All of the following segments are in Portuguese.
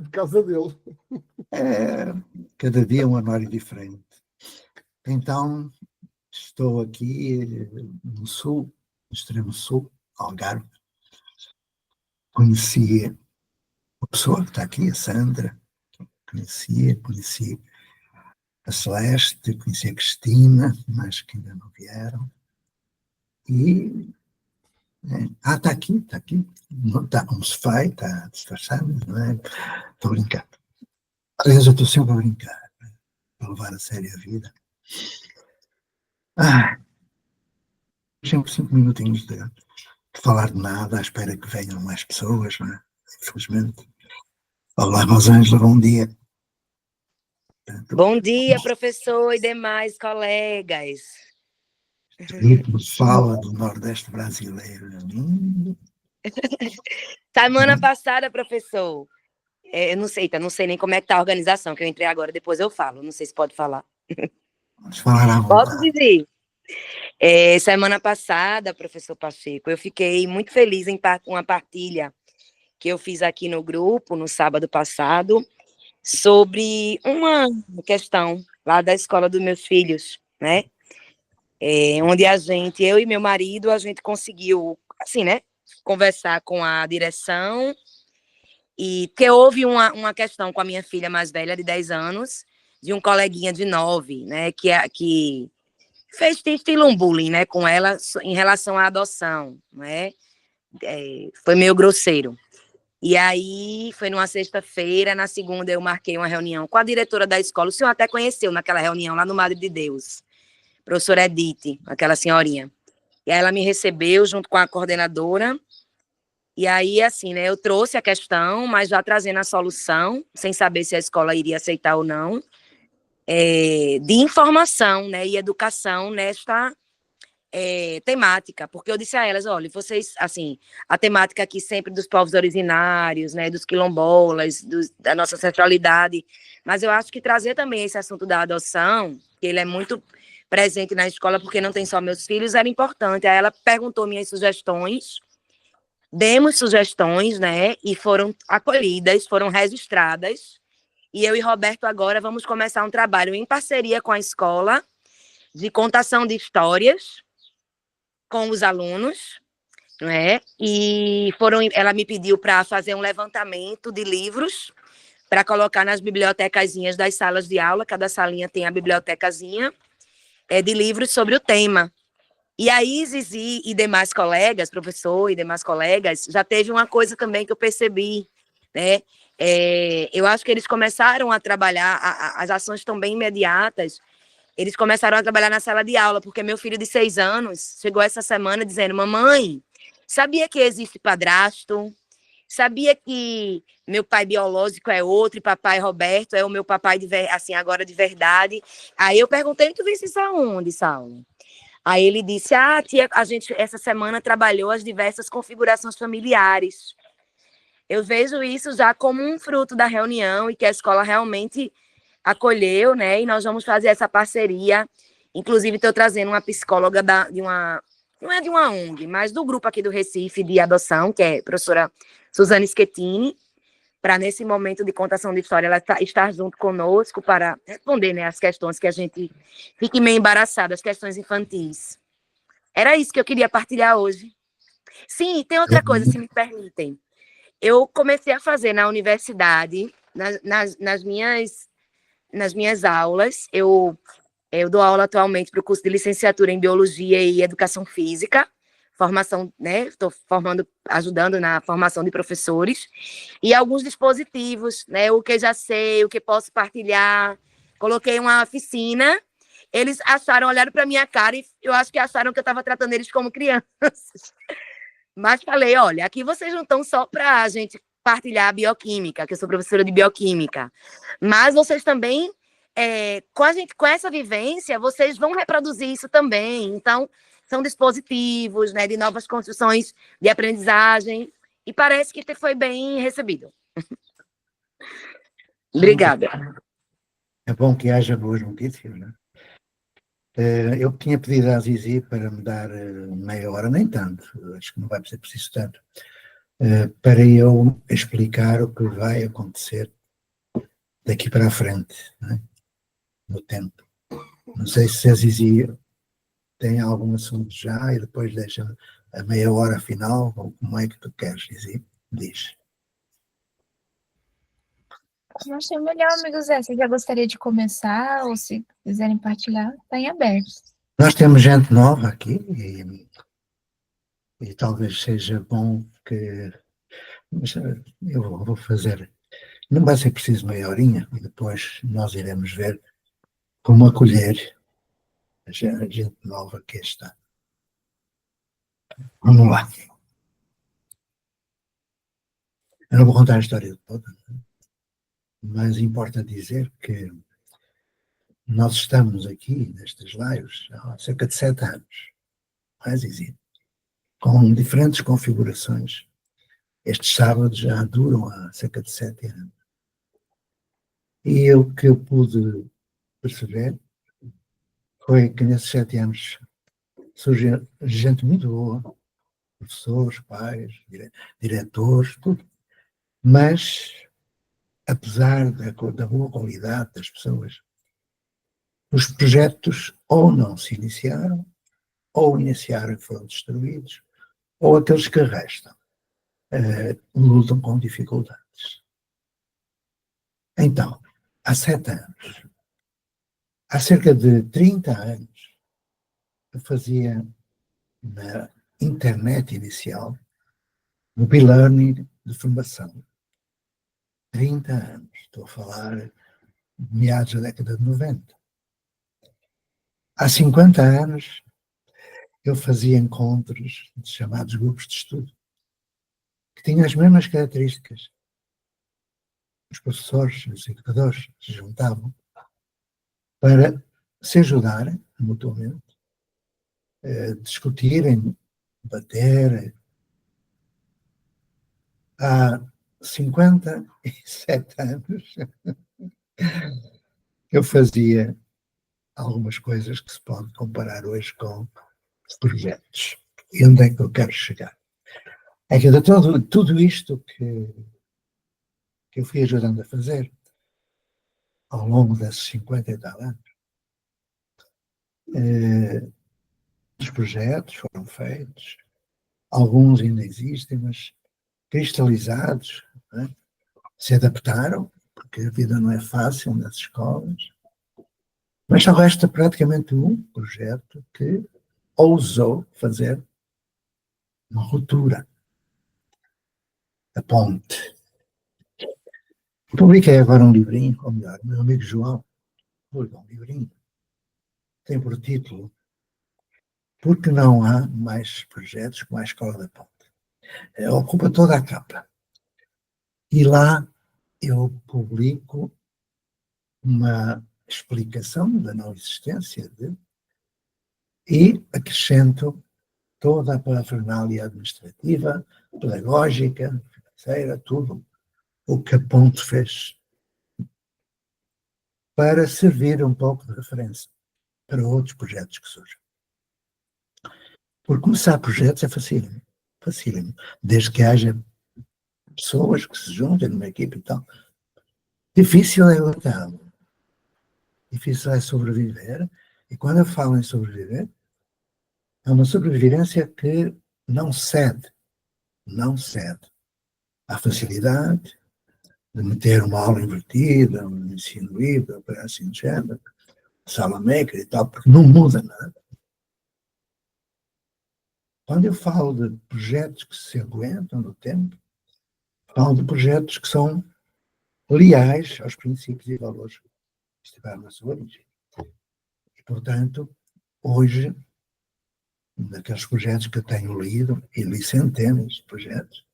por causa dele. Cada dia é um anuário diferente. Então, estou aqui no sul, no extremo sul, Algarve. Conheci a pessoa que está aqui, a Sandra. Conheci a Celeste, conheci a Cristina, mas que ainda não vieram. E está aqui. Não está como se faz, está disfarçado, não é? Estou a brincar. Aliás, eu estou sempre a brincar, para levar a sério a vida. Sempre 5 minutinhos de falar de nada, à espera que venham mais pessoas, não é? Infelizmente. Olá, Rosângela, bom dia. Bom dia, professor e demais colegas. Ritmo fala do Nordeste brasileiro. Semana passada, professor, eu não sei nem como é que tá a organização, que eu entrei agora, depois eu falo, não sei se pode falar. Vamos falar à vontade. Posso dizer? Semana passada, professor Pacheco, eu fiquei muito feliz em uma partilha que eu fiz aqui no grupo, no sábado passado, sobre uma questão lá da escola dos meus filhos, né? Onde eu e meu marido, a gente conseguiu, assim, né, conversar com a direção, e porque houve uma questão com a minha filha mais velha, de 10 anos, de um coleguinha de 9, né, que fez estilo um bullying, né, com ela em relação à adoção, né, foi meio grosseiro. E aí, foi numa sexta-feira, na segunda eu marquei uma reunião com a diretora da escola, o senhor até conheceu naquela reunião lá no Madre de Deus, professora Edith, aquela senhorinha. E aí ela me recebeu junto com a coordenadora, e aí, assim, né, eu trouxe a questão, mas já trazendo a solução, sem saber se a escola iria aceitar ou não, de informação, né, e educação nesta temática, porque eu disse a elas, olha, vocês, assim, a temática aqui sempre dos povos originários, né, dos quilombolas, da nossa ancestralidade, mas eu acho que trazer também esse assunto da adoção, que ele é muito presente na escola, porque não tem só meus filhos, era importante. Aí ela perguntou minhas sugestões, demos sugestões, né, e foram acolhidas, foram registradas, e eu e Roberto agora vamos começar um trabalho em parceria com a escola, de contação de histórias, com os alunos, né? E ela me pediu para fazer um levantamento de livros para colocar nas bibliotecazinhas das salas de aula, cada salinha tem a bibliotecazinha de livros sobre o tema. E aí, Zizi e demais colegas, professor e demais colegas, já teve uma coisa também que eu percebi, né? Eu acho que eles começaram a trabalhar, as ações estão bem imediatas, eles começaram a trabalhar na sala de aula, porque meu filho de 6 anos chegou essa semana dizendo, mamãe, sabia que existe padrasto? Sabia que meu pai biológico é outro e papai Roberto é o meu papai, assim, agora de verdade? Aí eu perguntei, tu viste isso aonde, Saulo? Aí ele disse, tia, a gente essa semana trabalhou as diversas configurações familiares. Eu vejo isso já como um fruto da reunião e que a escola realmente acolheu, né? E nós vamos fazer essa parceria. Inclusive, estou trazendo uma psicóloga não é de uma ONG, mas do grupo aqui do Recife de adoção, que é a professora Suzane Schettini, para, nesse momento de contação de história, ela estar junto conosco para responder, né, as questões que a gente fica meio embaraçada, as questões infantis. Era isso que eu queria partilhar hoje. Sim, tem outra coisa, se me permitem. Eu comecei a fazer na universidade, nas minhas aulas, eu dou aula atualmente para o curso de licenciatura em Biologia e Educação Física, formação, né? Estou ajudando na formação de professores, e alguns dispositivos, né? O que já sei, o que posso partilhar. Coloquei uma oficina, eles olharam para minha cara e eu acho que acharam que eu estava tratando eles como crianças. Mas falei, olha, aqui vocês não estão só para a gente partilhar a bioquímica, que eu sou professora de bioquímica, mas vocês também, com essa vivência, vocês vão reproduzir isso também. Então, são dispositivos, né, de novas construções de aprendizagem, e parece que foi bem recebido. Obrigada. É bom que haja boas notícias, não é? Eu tinha pedido à Zizi para me dar meia hora, nem tanto, acho que não vai ser preciso tanto, para eu explicar o que vai acontecer daqui para a frente, né, no tempo. Não sei se a Zizi tem algum assunto já e depois deixa a meia hora final, ou como é que tu queres, Zizi? Diz. Eu achei melhor, amigo Zé. Você já gostaria de começar, ou se quiserem partilhar, está em aberto. Nós temos gente nova aqui e talvez seja bom que. Mas eu vou fazer. Não vai ser preciso meia horinha e depois nós iremos ver como acolher a gente nova que está. Vamos lá. Eu não vou contar a história toda, mas importa dizer que nós estamos aqui nestes lives há cerca de 7 anos, mais existe, com diferentes configurações. Estes sábados já duram há cerca de 7 anos. E o que eu pude perceber foi que nesses 7 anos surge gente muito boa, professores, pais, diretores, tudo. Mas, apesar da boa qualidade das pessoas, os projetos ou não se iniciaram, ou iniciaram e foram destruídos, ou aqueles que restam lutam com dificuldades. Então, há 7 anos, há cerca de 30 anos, eu fazia na internet inicial no e-learning de formação. 30 anos, estou a falar de meados da década de 90. Há 50 anos, eu fazia encontros de chamados grupos de estudo, que tinham as mesmas características. Os professores, os educadores se juntavam para se ajudarem mutuamente, discutirem, debater. Há 57 anos eu fazia algumas coisas que se pode comparar hoje com projetos. E onde é que eu quero chegar? É que de tudo isto que eu fui ajudando a fazer ao longo desses 50 e tal anos, os projetos foram feitos, alguns ainda existem, mas cristalizados, né? Se adaptaram, porque a vida não é fácil nas escolas, mas só resta praticamente um projeto que ousou fazer uma ruptura, a ponte. Publiquei agora um livrinho, ou melhor, meu amigo João publicou um livrinho, tem por título Porque não há mais projetos como a Escola da Ponte. Ocupa toda a capa. E lá eu publico uma explicação da não existência e acrescento toda a parafernália administrativa, pedagógica, financeira, tudo o que a Ponte fez para servir um pouco de referência para outros projetos que surgem. Por começar projetos é facílimo, facílimo, desde que haja pessoas que se juntem numa equipe e tal. Difícil é lutá-lo, difícil é sobreviver, e quando eu falo em sobreviver, é uma sobrevivência que não cede à facilidade de meter uma aula invertida, um ensino híbrido, para assim de género, sala maker e tal, porque não muda nada. Quando eu falo de projetos que se aguentam no tempo, falo de projetos que são leais aos princípios e valores que estiveram na sua origem. E, portanto, hoje, naqueles projetos que eu tenho lido, e li centenas de projetos,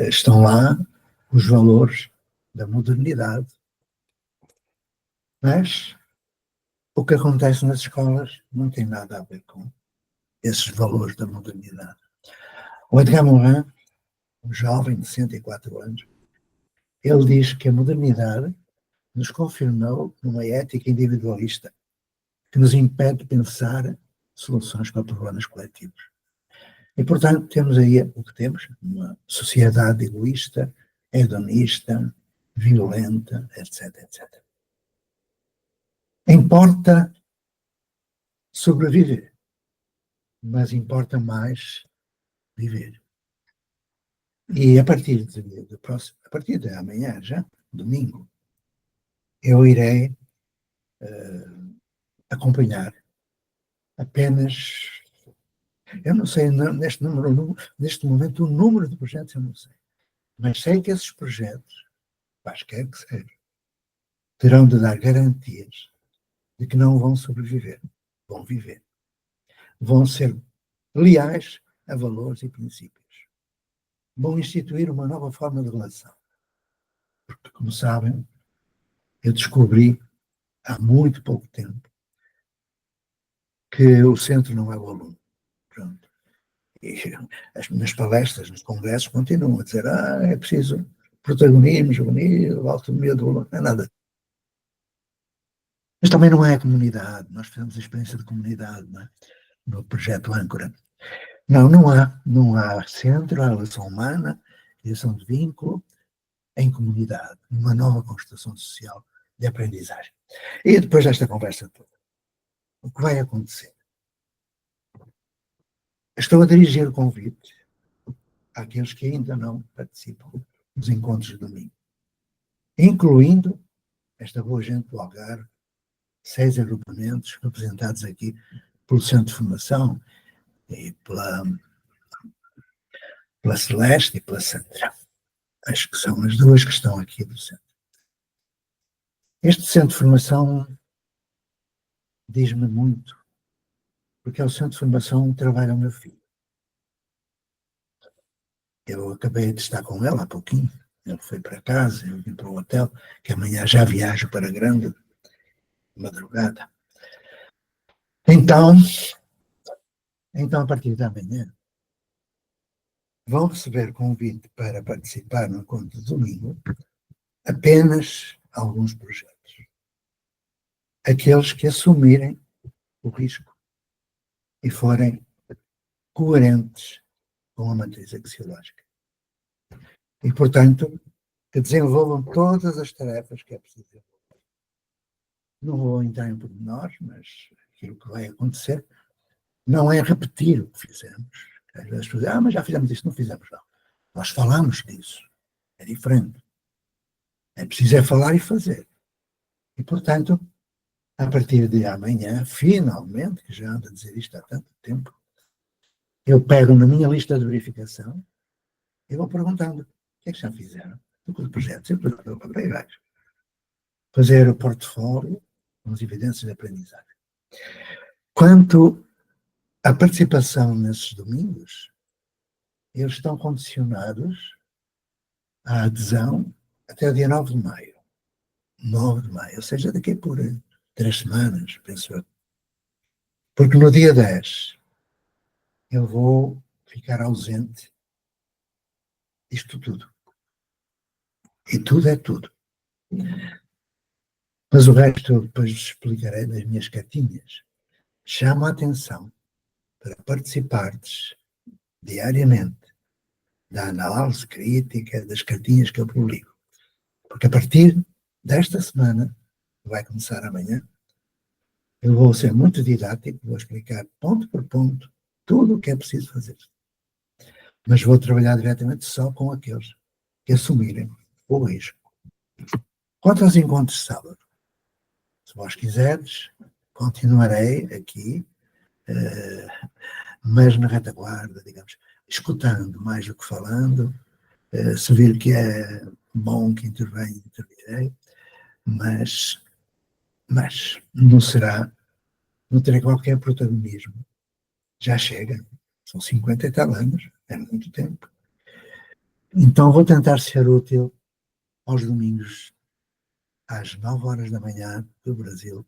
estão lá os valores da modernidade. Mas o que acontece nas escolas não tem nada a ver com esses valores da modernidade. O Edgar Morin, um jovem de 104 anos, ele diz que a modernidade nos confirmou numa ética individualista que nos impede de pensar soluções para problemas coletivos. E, portanto, temos aí o que temos, uma sociedade egoísta, hedonista, violenta, etc, etc. Importa sobreviver, mas importa mais viver. E a partir de amanhã, já, domingo, eu irei acompanhar apenas, eu não sei neste momento o número de projetos, eu não sei, mas sei que esses projetos, quaisquer que sejam, terão de dar garantias de que não vão sobreviver, vão viver. Vão ser leais a valores e princípios. Vão instituir uma nova forma de relação. Porque, como sabem, eu descobri há muito pouco tempo que o centro não é o aluno. Pronto. E nas palestras, nos congressos, continuam a dizer é preciso protagonismo juvenil, autonomia do aluno, não é nada. Mas também não é a comunidade. Nós fizemos a experiência de comunidade, não é? No projeto Âncora. Não há centro, há relação humana, criação de vínculo em comunidade, uma nova constatação social de aprendizagem. E depois desta conversa toda, o que vai acontecer? Estou a dirigir o convite àqueles que ainda não participam dos encontros de domingo, incluindo esta boa gente do Algarve, 6 agrupamentos representados aqui pelo Centro de Formação e pela Celeste e pela Sandra. Acho que são as duas que estão aqui do centro. Este Centro de Formação diz-me muito, porque é o Centro de Formação onde trabalha o meu filho. Eu acabei de estar com ele há pouquinho. Ele foi para casa, eu vim para o hotel, que amanhã já viajo para Grande, de madrugada. Então, a partir de amanhã, vão receber convite para participar no encontro de domingo apenas alguns projetos. Aqueles que assumirem o risco e forem coerentes com a matriz axiológica. E, portanto, que desenvolvam todas as tarefas que é preciso desenvolver. Não vou entrar em pormenores, mas aquilo que vai acontecer não é repetir o que fizemos. Às vezes as pessoas dizem, mas já fizemos isso, não fizemos, não. Nós falamos disso. É diferente. É preciso falar e fazer. E, portanto, a partir de amanhã, finalmente, que já ando a dizer isto há tanto tempo, eu pego na minha lista de verificação e vou perguntando o que é que já fizeram do projeto. Eu para baixo. Fazer o portfólio com as evidências de aprendizagem. Quanto à participação nesses domingos, eles estão condicionados à adesão até o dia 9 de maio. 9 de maio, ou seja, daqui por 3 semanas, penso eu. Porque no dia 10 eu vou ficar ausente disto tudo. E tudo é tudo. Mas o resto eu depois explicarei nas minhas cartinhas. Chamo a atenção para participares diariamente da análise crítica das cartinhas que eu publico. Porque a partir desta semana, que vai começar amanhã, eu vou ser muito didático, vou explicar ponto por ponto tudo o que é preciso fazer. Mas vou trabalhar diretamente só com aqueles que assumirem o risco. Quanto aos encontros de sábado, se vós quiseres, continuarei aqui, mas na retaguarda, digamos, escutando mais do que falando, se vir que é bom que intervirei, mas não terei qualquer protagonismo. Já chega, são 50 e tal anos, é muito tempo. Então vou tentar ser útil aos domingos, às 9 horas da manhã do Brasil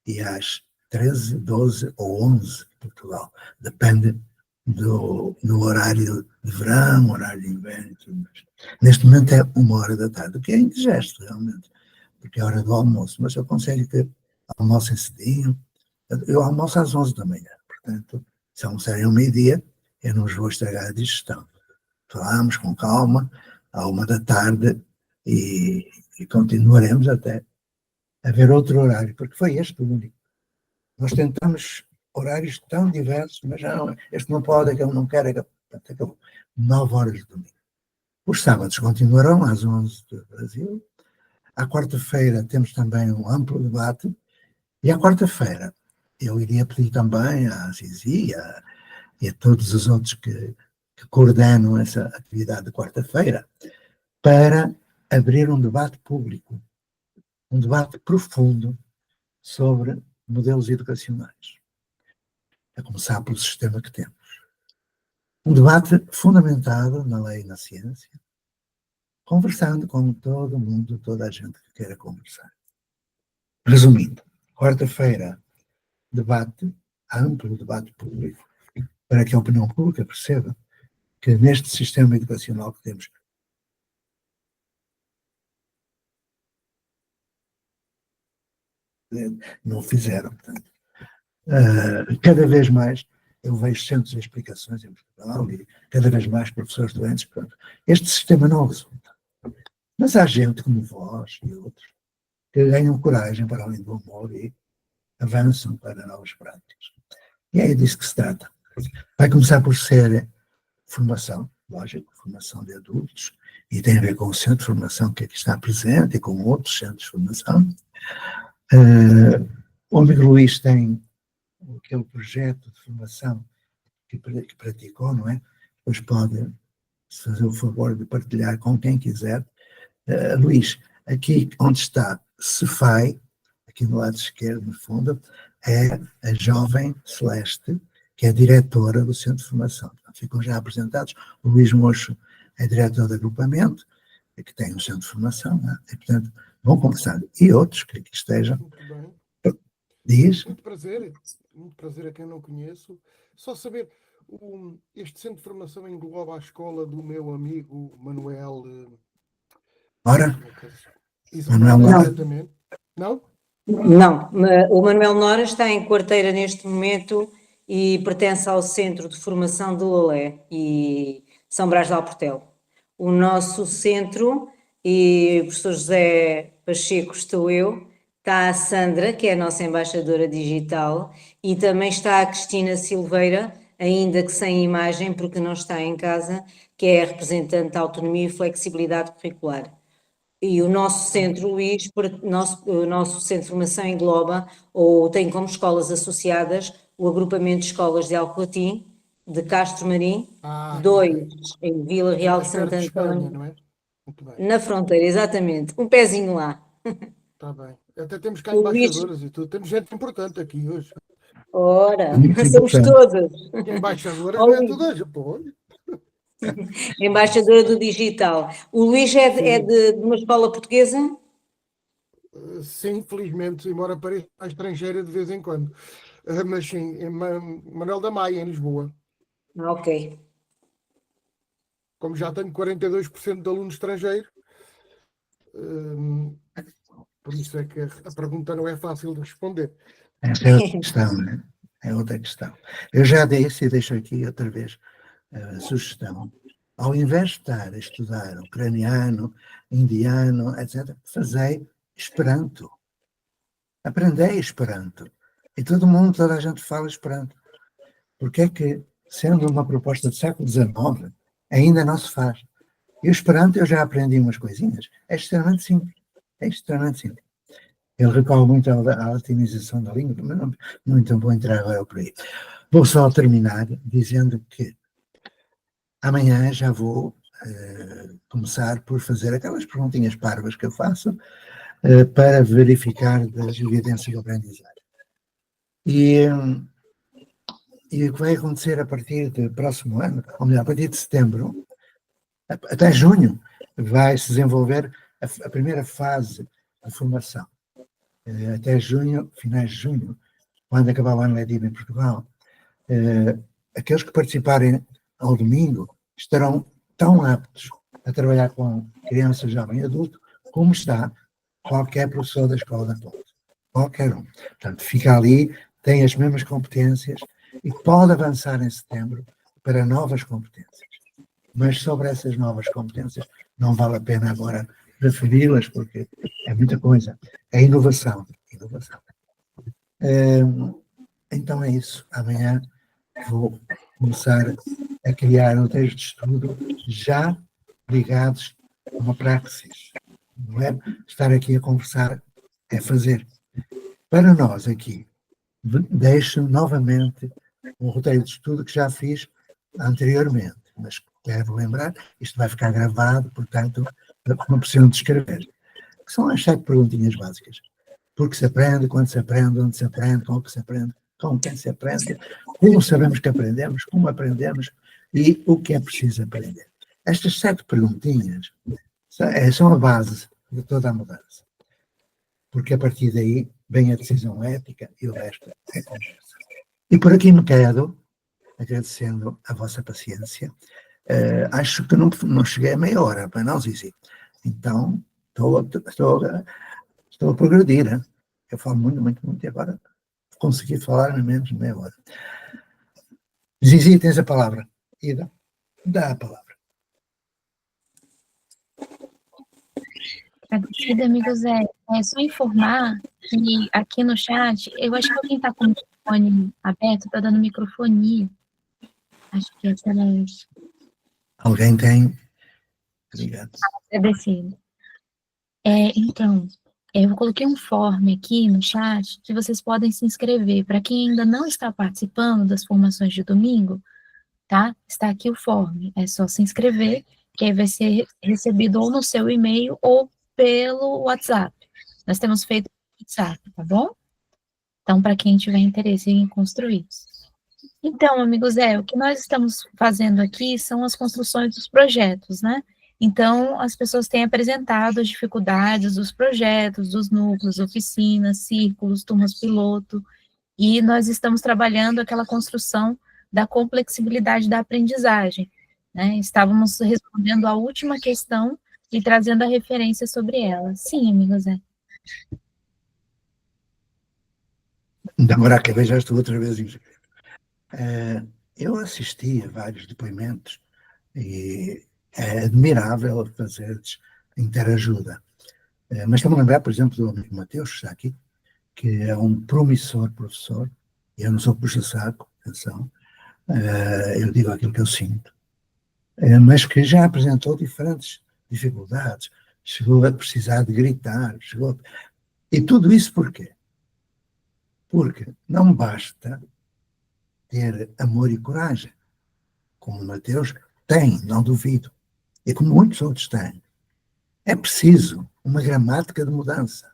e às 13, 12 ou 11 de Portugal. Depende do horário de verão, horário de inverno e tudo mais. Neste momento é 1h da tarde, o que é indigesto realmente, porque é hora do almoço, mas eu aconselho que almocem cedinho. Eu almoço às 11 da manhã, portanto, se almoçarem ao meio-dia, eu não vos vou estragar a digestão. Falámos com calma, à 1 da tarde, e continuaremos até haver outro horário, porque foi este o único. Nós tentamos horários tão diversos, mas não, este não pode, aquele não quer, acabou. 9 horas de domingo. Os sábados continuarão às 11 do Brasil. À quarta-feira temos também um amplo debate, e à quarta-feira eu iria pedir também à Zizi e a todos os outros que coordenam essa atividade de quarta-feira, para abrir um debate público, um debate profundo sobre modelos educacionais, a começar pelo sistema que temos. Um debate fundamentado na lei e na ciência, conversando com todo mundo, toda a gente que queira conversar. Resumindo, quarta-feira, debate, amplo debate público, para que a opinião pública perceba que neste sistema educacional que temos, não fizeram. Portanto, cada vez mais eu vejo centros de explicações em Portugal e cada vez mais professores doentes. Portanto, este sistema não resulta. Mas há gente como vós e outros que ganham coragem para além do amor e avançam para novas práticas. E é disso que se trata. Vai começar por ser formação, lógico, formação de adultos, e tem a ver com o centro de formação que aqui está presente e com outros centros de formação. O amigo Luís tem aquele projeto de formação que praticou, não é? Depois pode fazer o favor de partilhar com quem quiser. Luís, aqui onde está Cefai, aqui no lado esquerdo, no fundo, é a jovem Celeste, que é diretora do Centro de Formação. Portanto, ficam já apresentados. O Luís Mocho é diretor de agrupamento, que tem um Centro de Formação, não é? E, portanto, vão conversar. E outros que aqui estejam. Muito bem. Diz? Muito prazer a quem não conheço. Só saber, este Centro de Formação engloba a escola do meu amigo Manuel... Ora? Manuel Nora. Exatamente. Não? Não, o Manuel Nora está em Quarteira neste momento e pertence ao Centro de Formação de Lolé e São Brás de Alportel. O nosso centro, e o professor José Pacheco estou eu, está a Sandra, que é a nossa embaixadora digital, e também está a Cristina Silveira, ainda que sem imagem, porque não está em casa, que é a representante da autonomia e flexibilidade curricular. E o nosso centro, Luís, o nosso centro de formação engloba, ou tem como escolas associadas, o agrupamento de escolas de Alcoatim, de Castro Marim, 2 em Vila Real de Santo António, não é? Muito bem. na fronteira, exatamente, um pezinho lá. Está bem. Até temos cá O Luís- embaixadoras e tudo. Temos gente importante aqui hoje. Ora, Muito somos importante. todas. Embaixadoras Olha. é todas. Pô, Embaixadora do digital. O Luís é de uma escola portuguesa? sim, felizmente, embora pareça estrangeira de vez em quando. Mas sim, em Manuel da Maia, em Lisboa. Ok. Como já tenho 42% de alunos estrangeiros, por isso é que a pergunta não é fácil de responder. Essa é outra questão, né? É outra questão. Eu já disse e deixo aqui outra vez a sugestão. Ao invés de estar a estudar ucraniano, indiano, etc., fazei Esperanto. Aprendei Esperanto. E toda a gente fala Esperanto. Porque é que, sendo uma proposta do século XIX, ainda não se faz? E o Esperanto eu já aprendi umas coisinhas. É extremamente simples. É extremamente simples. Ele recorre muito à latinização da língua, mas não então vou entrar agora por aí. Vou só terminar dizendo que amanhã já vou começar por fazer aquelas perguntinhas parvas que eu faço para verificar das evidências de aprendizagem. E o que vai acontecer a partir do próximo ano, ou melhor, a partir de setembro, até junho, vai se desenvolver a primeira fase de formação. Até junho, finais de junho, quando acabar o ano letivo em Portugal, aqueles que participarem ao domingo estarão tão aptos a trabalhar com criança, jovem e adulto, como está qualquer professor da escola da Ponte. Qualquer um. Portanto, fica ali, tem as mesmas competências e pode avançar em setembro para novas competências. Mas sobre essas novas competências, não vale a pena agora referi-las, porque é muita coisa. É inovação. Inovação. Então é isso. Amanhã vou começar a criar roteiros de estudo já ligados a uma praxis. Não é estar aqui a conversar, é fazer. Para nós aqui, deixo novamente um roteiro de estudo que já fiz anteriormente, mas quero lembrar, isto vai ficar gravado, portanto, não precisam de escrever. Que são as 7 perguntinhas básicas. Por que se aprende, quando se aprende, onde se aprende, como que se aprende, com quem se aprende, como sabemos que aprendemos, como aprendemos e o que é preciso aprender. Estas 7 perguntinhas são a base de toda a mudança. Porque a partir daí vem a decisão ética e o resto é conversa. E por aqui me quedo, agradecendo a vossa paciência. Acho que não cheguei a meia hora, para não, Zizi. Então, estou a progredir. Hein? Eu falo muito, e agora consegui falar em menos de meia hora. Zizi, tens a palavra. Ida, dá a palavra. Agradecida, amigo Zé. É só informar que aqui no chat, eu acho que alguém está com o microfone aberto, está dando microfonia. Acho que é excelente. Alguém tem? Obrigado. Agradecido. Então, eu coloquei um form aqui no chat que vocês podem se inscrever. Para quem ainda não está participando das formações de domingo, tá? Está aqui o form. É só se inscrever, que aí vai ser recebido ou no seu e-mail ou pelo WhatsApp. Nós temos feito WhatsApp, tá bom? Então, para quem tiver interesse em construir. Então, amigos, o que nós estamos fazendo aqui são as construções dos projetos, né? Então, as pessoas têm apresentado as dificuldades dos projetos, dos núcleos, oficinas, círculos, turmas piloto, e nós estamos trabalhando aquela construção da complexibilidade da aprendizagem, né? Estávamos respondendo a última questão e trazendo a referência sobre ela. Sim, amigo Zé. Agora acabei, já estou outra vez inscrito. Eu assisti a vários depoimentos e é admirável fazeres interajuda. Mas estou-me a lembrar, por exemplo, do amigo Mateus, que está aqui, que é um promissor professor. Eu não sou puxa-saco, atenção, eu digo aquilo que eu sinto, mas que já apresentou diferentes dificuldades, chegou a precisar de gritar, E tudo isso por quê? Porque não basta ter amor e coragem, como o Mateus tem, não duvido, e como muitos outros têm. É preciso uma gramática de mudança.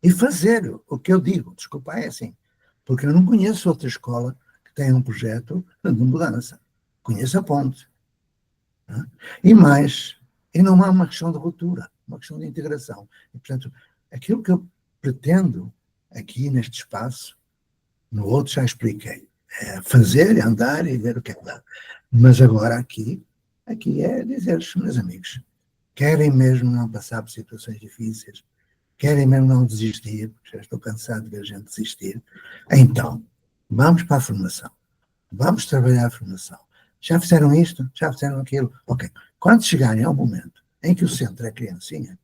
E fazer o que eu digo, desculpa, é assim, porque eu não conheço outra escola que tenha um projeto de mudança. Conheço a Ponte. Não é? E não há uma questão de ruptura, uma questão de integração. E, portanto, aquilo que eu pretendo aqui neste espaço, no outro já expliquei, é fazer, andar e ver o que é que dá. Mas agora aqui é dizer-lhes, meus amigos, querem mesmo não passar por situações difíceis, querem mesmo não desistir, já estou cansado de ver a gente desistir, então, vamos para a formação, vamos trabalhar a formação. Já fizeram isto? Já fizeram aquilo? Ok. Quando chegarem ao momento em que o centro é criancinha,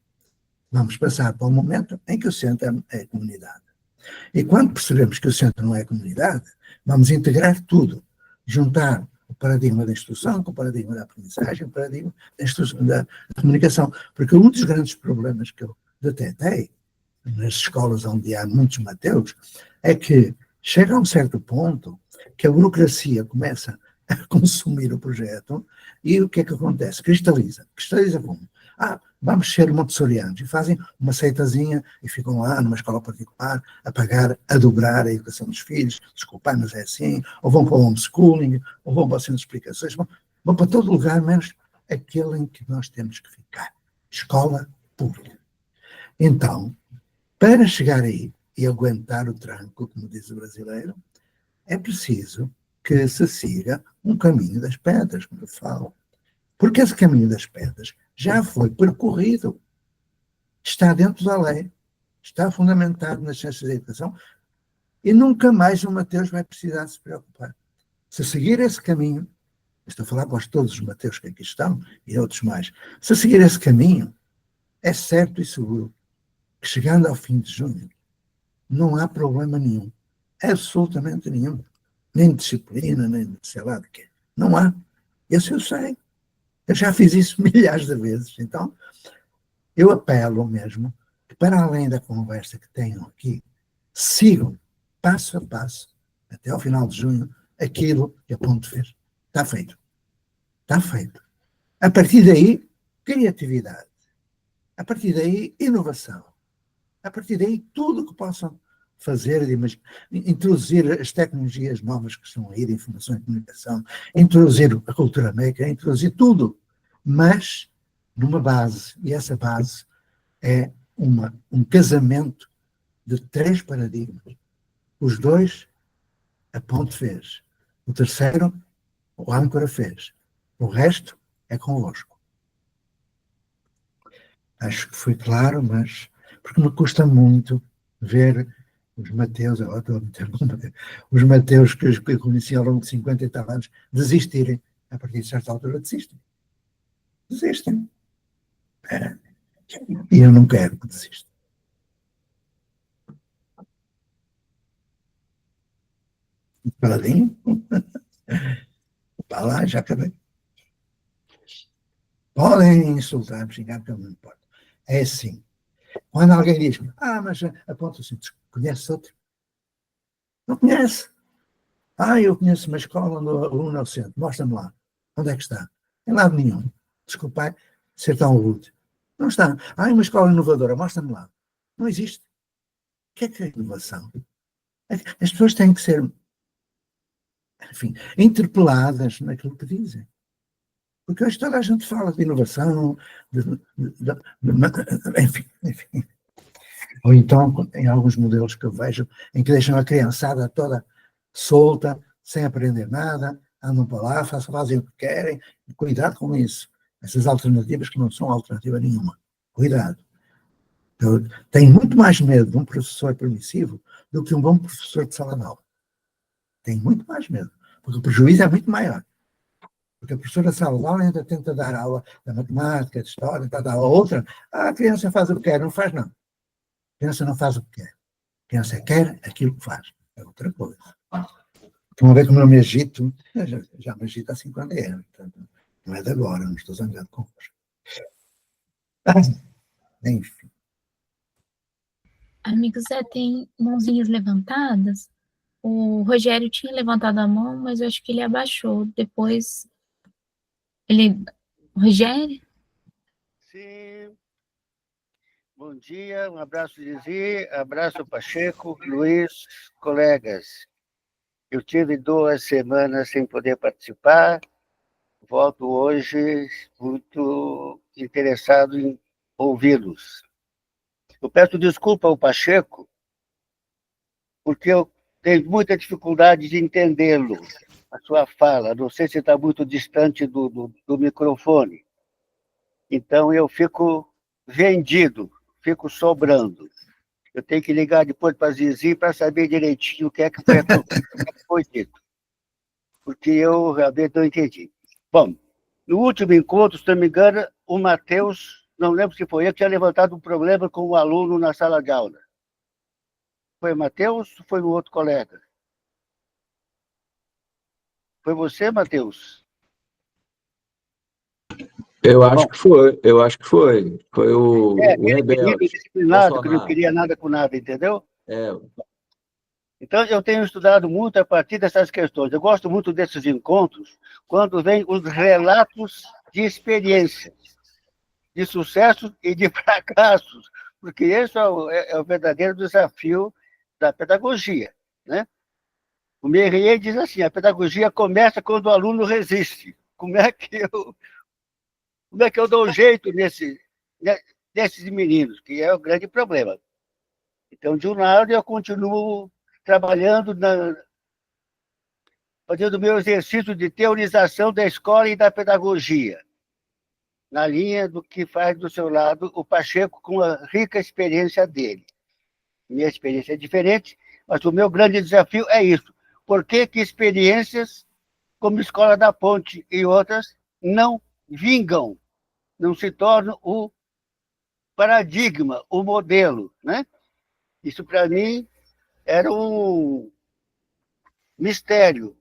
vamos passar para o momento em que o centro é comunidade. E quando percebemos que o centro não é comunidade, vamos integrar tudo, juntar o paradigma da instrução com o paradigma da aprendizagem, o paradigma da comunicação. Porque um dos grandes problemas que eu detetei nas escolas onde há muitos Mateus é que chega a um certo ponto que a burocracia começa a consumir o projeto e o que é que acontece? Cristaliza como? Vamos ser montessorianos e fazem uma seitazinha e ficam lá numa escola particular a pagar, a dobrar a educação dos filhos, desculpa, mas é assim, ou vão para o homeschooling, ou vão para o centro de explicações, vão para todo lugar, menos aquele em que nós temos que ficar, escola pública. Então, para chegar aí e aguentar o tranco, como diz o brasileiro, é preciso que se siga um caminho das pedras, como eu falo. Porque esse caminho das pedras já foi percorrido, está dentro da lei, está fundamentado nas ciências da educação e nunca mais o Mateus vai precisar se preocupar. Se seguir esse caminho, estou a falar para todos os Mateus que aqui estão e outros mais, se seguir esse caminho, é certo e seguro que chegando ao fim de junho, não há problema nenhum, absolutamente nenhum, nem de disciplina, nem de sei lá de quê. Não há. Isso eu sei. Eu já fiz isso milhares de vezes. Então, eu apelo mesmo que, para além da conversa que tenham aqui, sigam passo a passo, até ao final de junho, aquilo que a Ponte fez. Está feito. Está feito. A partir daí, criatividade. A partir daí, inovação. A partir daí, tudo o que possam fazer, introduzir as tecnologias novas que estão aí, de informação e comunicação, introduzir a cultura maker, introduzir tudo, mas numa base, e essa base é um casamento de 3 paradigmas. Os 2, a Ponte fez. O terceiro, o Âncora fez. O resto é convosco. Acho que foi claro, mas porque me custa muito ver os Mateus, os Mateus que eu conheci ao longo de 50 e tal anos, desistirem. A partir de certa altura desistem. Desistem. E eu não quero que desistam. Paladinho? Vá lá, já acabei. Podem insultar-me, xingar, que eu não importa. É assim. Quando alguém diz, mas aponta assim, conhece outro? Não conhece. Eu conheço uma escola onde o aluno é o centro. Mostra-me lá. Onde é que está? Em lado nenhum. Desculpai ser tão rude. Não está. Uma escola inovadora. Mostra-me lá. Não existe. O que é inovação? As pessoas têm que ser, enfim, interpeladas naquilo que dizem. Porque hoje toda a gente fala de inovação, enfim. Ou então, em alguns modelos que eu vejo, em que deixam a criançada toda solta, sem aprender nada, andam para lá, fazem o que querem, cuidado com isso. Essas alternativas que não são alternativa nenhuma. Cuidado. Eu tenho muito mais medo de um professor permissivo do que um bom professor de sala de aula. Tenho muito mais medo, porque o prejuízo é muito maior. Porque a professora de sala de aula ainda tenta dar aula da matemática, de história, tenta dar outra. A criança faz o que quer, não faz não. A criança não faz o que quer. A criança quer aquilo que faz. É outra coisa. Estão a ver como eu me agito? Já me agito há 50 anos. Portanto, não é de agora, não estou zangado convosco. Enfim. Amigo Zé, tem mãozinhas levantadas. O Rogério tinha levantado a mão, mas eu acho que ele abaixou. Depois, Rogério? Sim. Bom dia, um abraço, Zizi, abraço, Pacheco, Luiz, colegas. Eu tive 2 semanas sem poder participar, volto hoje muito interessado em ouvi-los. Eu peço desculpa ao Pacheco, porque eu tenho muita dificuldade de entendê-lo, a sua fala. Não sei se está muito distante do microfone. Então, eu fico vendido, fico sobrando. Eu tenho que ligar depois para a Zizi para saber direitinho o que é que foi dito. Porque eu realmente não entendi. Bom, no último encontro, se não me engano, o Matheus, não lembro se foi ele, tinha levantado um problema com o aluno na sala de aula. Foi o Matheus ou foi o outro colega? Foi você, Matheus? Eu acho que foi. Foi o rebelde. Disciplinado, que não queria nada com nada, entendeu? Então, eu tenho estudado muito a partir dessas questões. Eu gosto muito desses encontros, quando vem os relatos de experiências, de sucessos e de fracassos, porque esse é o verdadeiro desafio da pedagogia, né? O Merrier diz assim, a pedagogia começa quando o aluno resiste. Como é que eu dou um jeito nesses meninos, que é o grande problema. Então, de um lado, eu continuo trabalhando, fazendo o meu exercício de teorização da escola e da pedagogia, na linha do que faz do seu lado o Pacheco com a rica experiência dele. Minha experiência é diferente, mas o meu grande desafio é isso. Por que experiências como Escola da Ponte e outras, não vingam, não se tornam o paradigma, o modelo, né? Isso, para mim, era um mistério.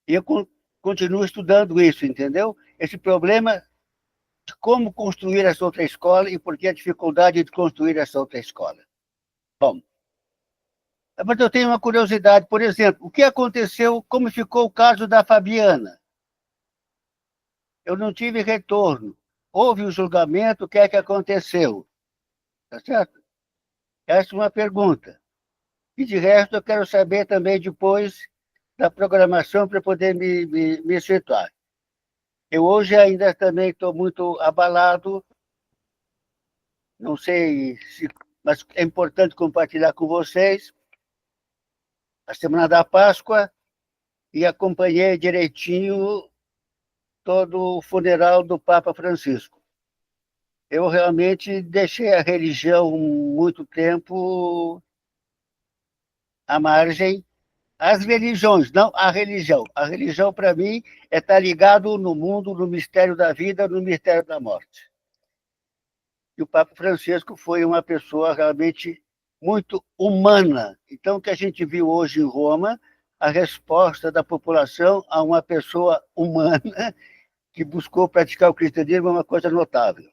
E eu continuo estudando isso, entendeu? Esse problema de como construir essa outra escola e por que a dificuldade de construir essa outra escola. Bom, mas eu tenho uma curiosidade, por exemplo, o que aconteceu, como ficou o caso da Fabiana? Eu não tive retorno. Houve um julgamento, o que é que aconteceu? Tá certo? Essa é uma pergunta. E de resto, eu quero saber também depois da programação para poder me situar. Eu hoje ainda também estou muito abalado, não sei se, mas é importante compartilhar com vocês a Semana da Páscoa e acompanhei direitinho todo o funeral do Papa Francisco. Eu realmente deixei a religião muito tempo à margem, as religiões, não a religião. A religião, para mim, é estar ligado no mundo, no mistério da vida, no mistério da morte. E o Papa Francisco foi uma pessoa realmente muito humana. Então, o que a gente viu hoje em Roma, a resposta da população a uma pessoa humana que buscou praticar o cristianismo é uma coisa notável.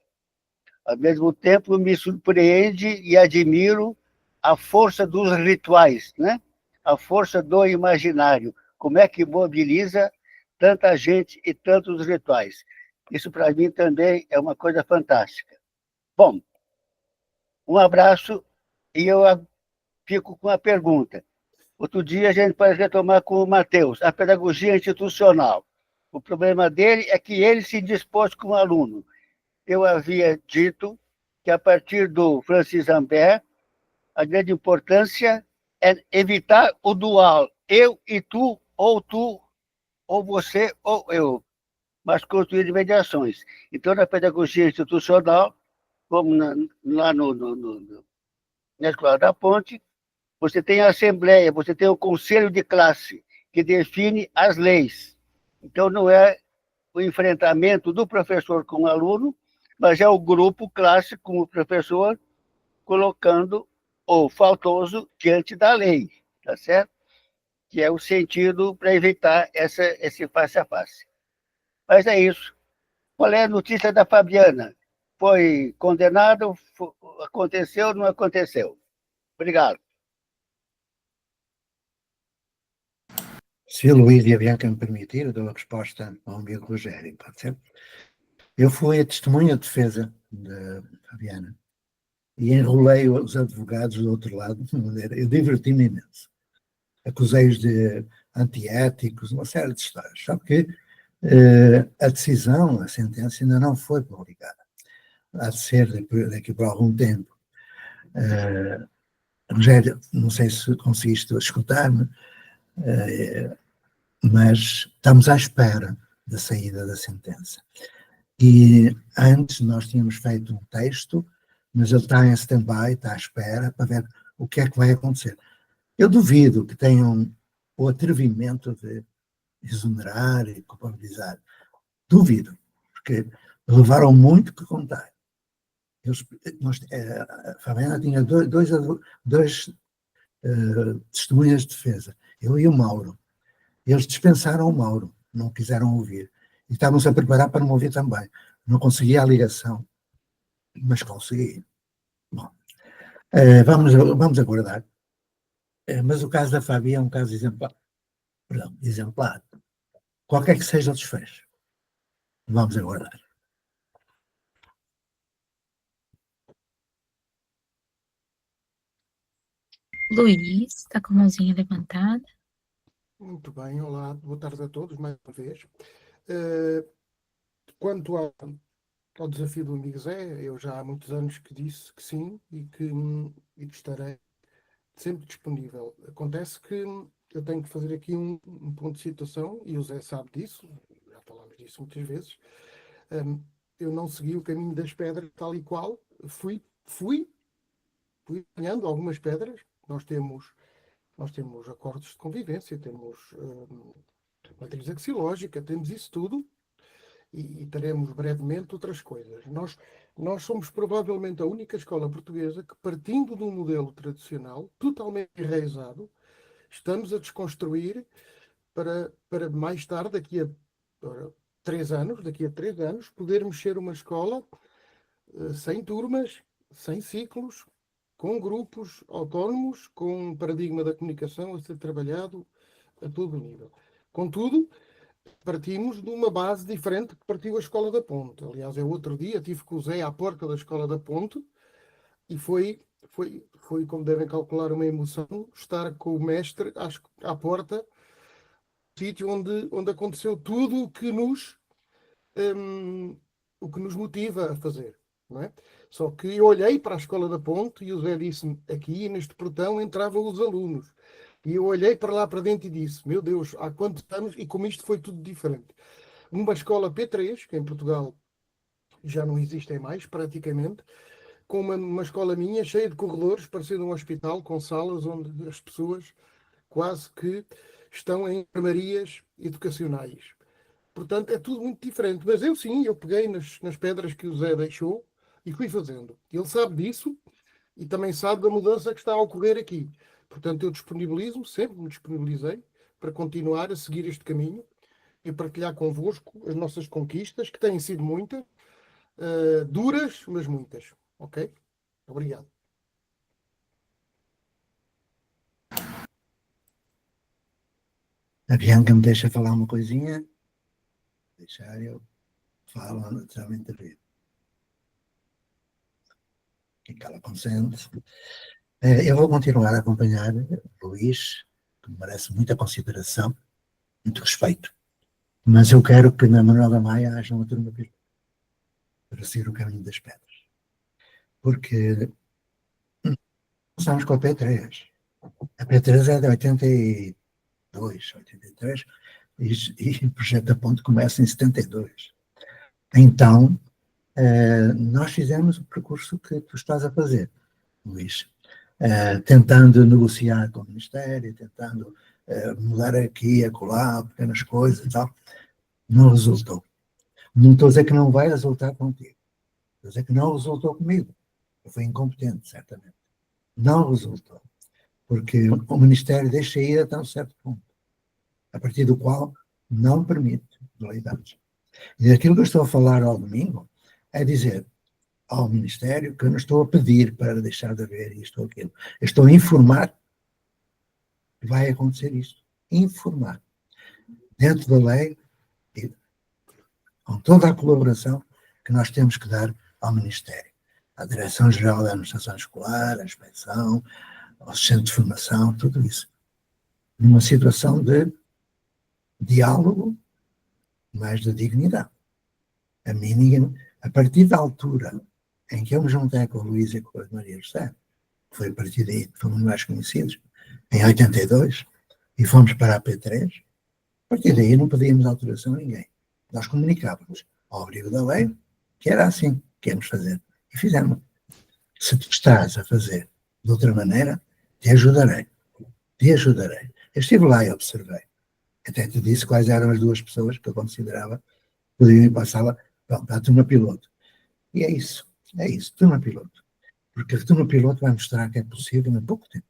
Ao mesmo tempo, me surpreende e admiro a força dos rituais, né? A força do imaginário. Como é que mobiliza tanta gente e tantos rituais? Isso, para mim, também é uma coisa fantástica. Bom, um abraço e eu fico com a pergunta. Outro dia a gente pode retomar com o Matheus, a pedagogia institucional. O problema dele é que ele se dispôs com o aluno. Eu havia dito que, a partir do Francis Ambert, a grande importância é evitar o dual, eu e tu, ou você, ou eu, mas construir mediações. Então, na pedagogia institucional, como lá na Escola da Ponte, você tem a assembleia, você tem o conselho de classe, que define as leis. Então, não é o enfrentamento do professor com o aluno, mas é o grupo classe com o professor colocando o faltoso diante da lei, tá certo? Que é o sentido para evitar esse face a face. Mas é isso. Qual é a notícia da Fabiana? Foi condenado? Aconteceu ou não aconteceu? Obrigado. Se a Luís e a Bianca me permitir, eu dou a resposta ao amigo Rogério, pode ser? Eu fui a testemunha de defesa da Fabiana e enrolei os advogados do outro lado de uma maneira. Eu diverti-me imenso. Acusei-os de antiéticos, uma série de histórias. Só que a decisão, a sentença, ainda não foi publicada. Há de ser daqui por algum tempo. Rogério, não sei se conseguiste escutar-me, mas estamos à espera da saída da sentença. E antes nós tínhamos feito um texto, mas ele está em stand-by, está à espera para ver o que é que vai acontecer. Eu duvido que tenham o atrevimento de exonerar e culpabilizar. Duvido, porque levaram muito que contar. A Fabiana tinha dois testemunhas de defesa, eu e o Mauro. Eles dispensaram o Mauro, não quiseram ouvir. E estavam-se a preparar para não ouvir também. Não conseguia a ligação, mas consegui. Bom, vamos aguardar. Mas o caso da Fabi é um caso exemplar. Perdão, exemplar. Qualquer que seja o desfecho. Vamos aguardar. Luís, está com a mãozinha levantada. Muito bem, olá, boa tarde a todos, mais uma vez. Quanto ao desafio do amigo Zé, eu já há muitos anos que disse que sim e que estarei sempre disponível. Acontece que eu tenho que fazer aqui um ponto de situação, e o Zé sabe disso, já falámos disso muitas vezes. Eu não segui o caminho das pedras tal e qual, fui ganhando algumas pedras. Nós temos Nós temos acordos de convivência, temos matriz axiológica, temos isso tudo e teremos brevemente outras coisas. Nós somos provavelmente a única escola portuguesa que, partindo de um modelo tradicional, totalmente enraizado, estamos a desconstruir para mais tarde, daqui a 3 anos, podermos ser uma escola sem turmas, sem ciclos, com grupos autónomos, com um paradigma da comunicação a ser trabalhado a todo o nível. Contudo, partimos de uma base diferente que partiu a Escola da Ponte. Aliás, eu outro dia tive com o Zé à porta da Escola da Ponte e foi como devem calcular, uma emoção estar com o mestre à porta, sítio onde aconteceu tudo o que nos motiva a fazer, não é? Só que eu olhei para a Escola da Ponte e o Zé disse-me, aqui neste portão entravam os alunos. E eu olhei para lá para dentro e disse, meu Deus, há quantos anos, e como isto foi tudo diferente. Uma escola P3, que em Portugal já não existem mais, praticamente, com uma escola minha cheia de corredores, parecendo um hospital, com salas onde as pessoas quase que estão em enfermarias educacionais. Portanto, é tudo muito diferente. Mas eu peguei nas pedras que o Zé deixou e fui fazendo. Ele sabe disso e também sabe da mudança que está a ocorrer aqui. Portanto, eu disponibilizo-me, sempre me disponibilizei, para continuar a seguir este caminho e partilhar convosco as nossas conquistas, que têm sido muitas, duras, mas muitas. Ok? Obrigado. A Bianca me deixa falar uma coisinha. Deixar eu falo naturalmente a ver. O que ela consente. Eu vou continuar a acompanhar o Luís, que me merece muita consideração, muito respeito. Mas eu quero que na Manuel da Maia haja uma turma para seguir o caminho das pedras. Porque começamos com a P3. A P3 é de 82, 83, e o projeto da Ponte começa em 72. Então, nós fizemos o percurso que tu estás a fazer, Luís. Tentando negociar com o Ministério, tentando mudar aqui e acolá pequenas coisas e tal. Não resultou. Não estou a dizer que não vai resultar contigo. Estou a dizer que não resultou comigo. Eu fui incompetente, certamente. Não resultou. Porque o Ministério deixa ir até um certo ponto, a partir do qual não permite dualidades. E aquilo que eu estou a falar ao domingo é dizer ao Ministério que eu não estou a pedir para deixar de haver isto ou aquilo. Eu estou a informar que vai acontecer isto. Informar. Dentro da lei, e com toda a colaboração que nós temos que dar ao Ministério. À Direção-Geral da Administração Escolar, à Inspeção, ao Centro de Formação, tudo isso. Numa situação de diálogo, mas de dignidade. A partir da altura em que eu me juntei com o Luís e com a Maria José, foi a partir daí que fomos mais conhecidos, em 82, e fomos para a P3, a partir daí não pedíamos autorização a ninguém. Nós comunicávamos ao abrigo da lei que era assim que íamos fazer. E fizemos. Se tu estás a fazer de outra maneira, te ajudarei. Te ajudarei. Eu estive lá e observei. Até te disse quais eram as duas pessoas que eu considerava que podiam ir para a sala, pronto, a turma piloto. E é isso, turma piloto. Porque a turma piloto vai mostrar que é possível em pouco tempo.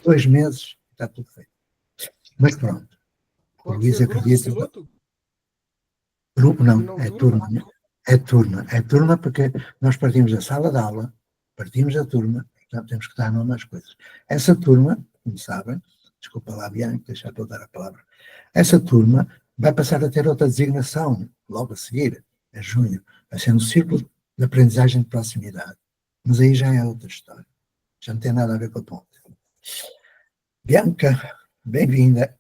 2 meses, está tudo feito. Mas pronto. O Luís acredita. Grupo não, é turma. É turma porque nós partimos da sala de aula, partimos da turma, portanto temos que dar nome às coisas. Essa turma, como sabem, desculpa lá, Bianca, deixar eu dar a palavra, essa turma vai passar a ter outra designação, logo a seguir, em junho, vai ser no círculo de aprendizagem de proximidade. Mas aí já é outra história. Já não tem nada a ver com a ponte. Bianca, bem-vinda.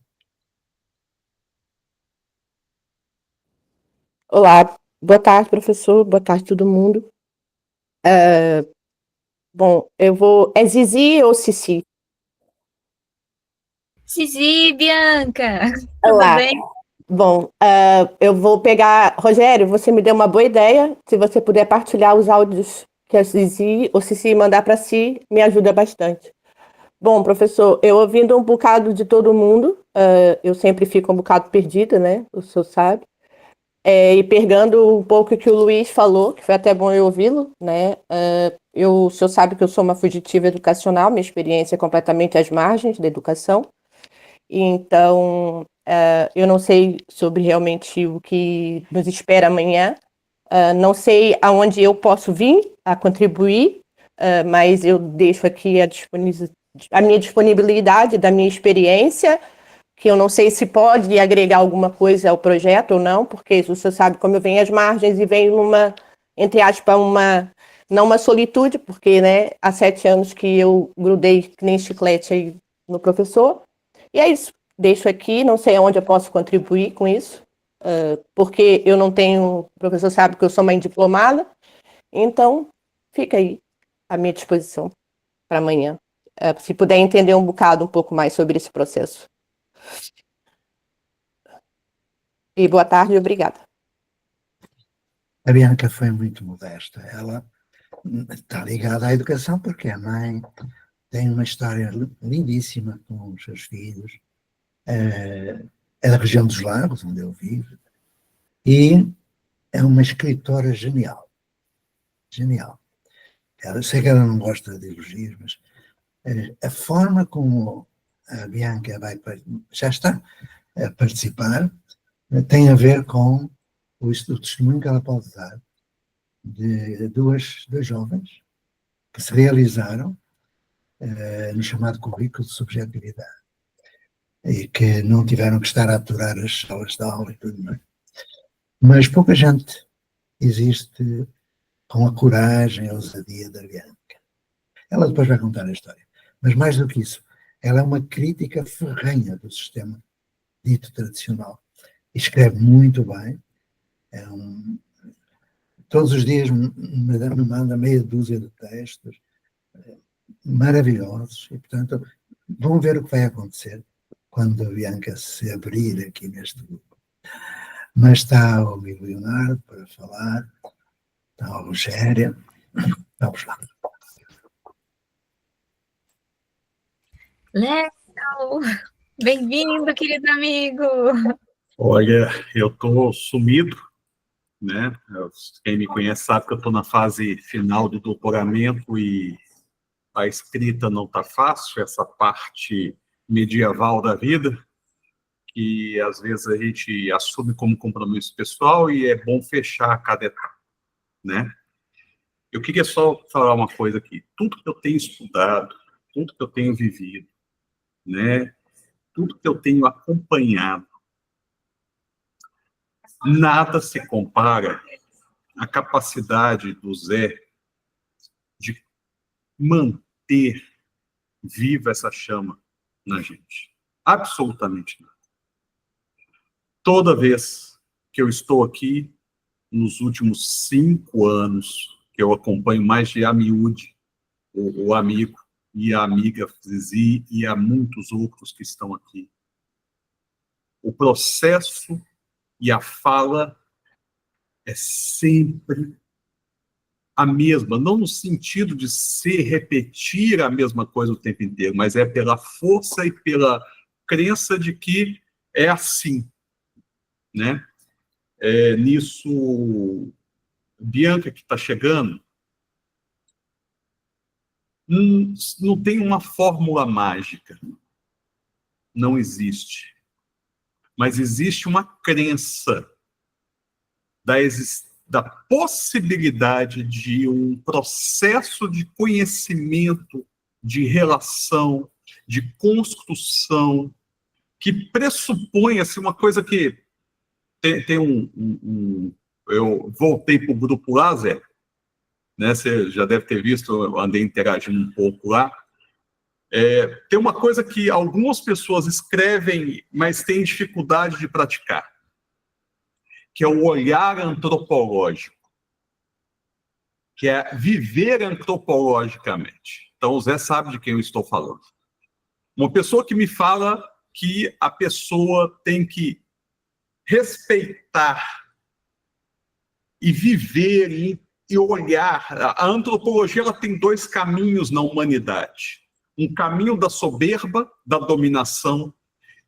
Olá, boa tarde, professor, boa tarde todo mundo. Bom, eu vou... É Zizi ou Cici? Zizi, Bianca! Olá. Tudo bem? Bom, eu vou pegar... Rogério, você me deu uma boa ideia. Se você puder partilhar os áudios que a Zizi ou Cici mandar para si, me ajuda bastante. Bom, professor, eu ouvindo um bocado de todo mundo, eu sempre fico um bocado perdida, né? O senhor sabe. E pegando um pouco o que o Luiz falou, que foi até bom eu ouvi-lo, né? O senhor sabe que eu sou uma fugitiva educacional, minha experiência é completamente às margens da educação. Então, eu não sei sobre realmente o que nos espera amanhã, não sei aonde eu posso vir a contribuir, mas eu deixo aqui a minha disponibilidade, da minha experiência, que eu não sei se pode agregar alguma coisa ao projeto ou não, porque você sabe como eu venho às margens e venho numa, entre aspas, não uma solitude, porque, né, há 7 anos que eu grudei que nem chiclete aí no professor, e é isso, deixo aqui, não sei aonde eu posso contribuir com isso, porque eu não tenho, o professor sabe que eu sou mãe diplomada, então fica aí à minha disposição para amanhã, se puder entender um pouco mais sobre esse processo. E boa tarde e obrigada. A Bianca foi muito modesta. Ela está ligada à educação porque a mãe tem uma história lindíssima com os seus filhos. É da região dos Lagos, onde eu vivo, e é uma escritora genial. Genial. Eu sei que ela não gosta de elogios, mas a forma como a Bianca já está a participar tem a ver com o testemunho que ela pode dar de dois jovens que se realizaram no chamado currículo de subjetividade e que não tiveram que estar a aturar as salas de aula e tudo mais. Mas pouca gente existe com a coragem e a ousadia da Bianca. Ela depois vai contar a história. Mas mais do que isso, ela é uma crítica ferrenha do sistema dito tradicional. Escreve muito bem. Todos os dias me manda meia dúzia de textos maravilhosos e, portanto, vão ver o que vai acontecer quando a Bianca se abrir aqui neste grupo. Mas está o Leonardo para falar, está a Rogéria. Vamos lá. Léo, bem-vindo, querido amigo. Olha, eu estou sumido, né? Quem me conhece sabe que eu estou na fase final do doutoramento e a escrita não está fácil, essa parte medieval da vida, que às vezes a gente assume como compromisso pessoal e é bom fechar cada etapa, né? Eu queria só falar uma coisa aqui. Tudo que eu tenho estudado, tudo que eu tenho vivido, né? Tudo que eu tenho acompanhado, nada se compara à capacidade do Zé de manter viva essa chama na gente. Absolutamente nada. Toda vez que eu estou aqui, nos últimos 5 anos, que eu acompanho mais de a miúde, o amigo e a amiga Zizi e a muitos outros que estão aqui, o processo e a fala é sempre a mesma, não no sentido de se repetir a mesma coisa o tempo inteiro, mas é pela força e pela crença de que é assim, né? Nisso, Bianca, que está chegando, não tem uma fórmula mágica, não existe, mas existe uma crença da possibilidade de um processo de conhecimento, de relação, de construção, que pressupõe assim, uma coisa que tem eu voltei para o grupo lá, Zé, né, você já deve ter visto, eu andei interagindo um pouco lá. Tem uma coisa que algumas pessoas escrevem, mas têm dificuldade de praticar, que é o olhar antropológico, que é viver antropologicamente. Então, o Zé sabe de quem eu estou falando. Uma pessoa que me fala que a pessoa tem que respeitar e viver e olhar. A antropologia ela tem 2 caminhos na humanidade. um caminho da soberba, da dominação,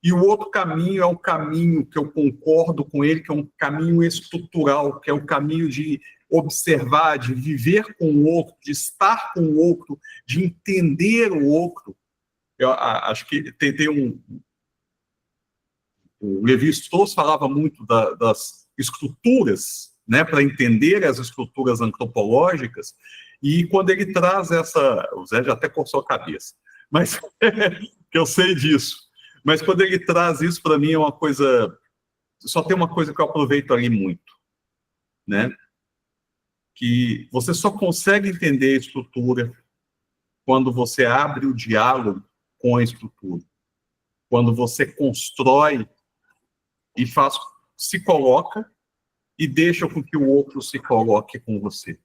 e o outro caminho é o caminho que eu concordo com ele, que é um caminho estrutural, que é o caminho de observar, de viver com o outro, de estar com o outro, de entender o outro. Eu acho que o Lévi-Strauss falava muito das estruturas, né, para entender as estruturas antropológicas, e quando ele traz o Zé já até coçou a cabeça, mas que eu sei disso. Mas quando ele traz isso, para mim, é uma coisa... Só tem uma coisa que eu aproveito ali muito, né? Que você só consegue entender a estrutura quando você abre o diálogo com a estrutura. Quando você constrói e se coloca e deixa com que o outro se coloque com você.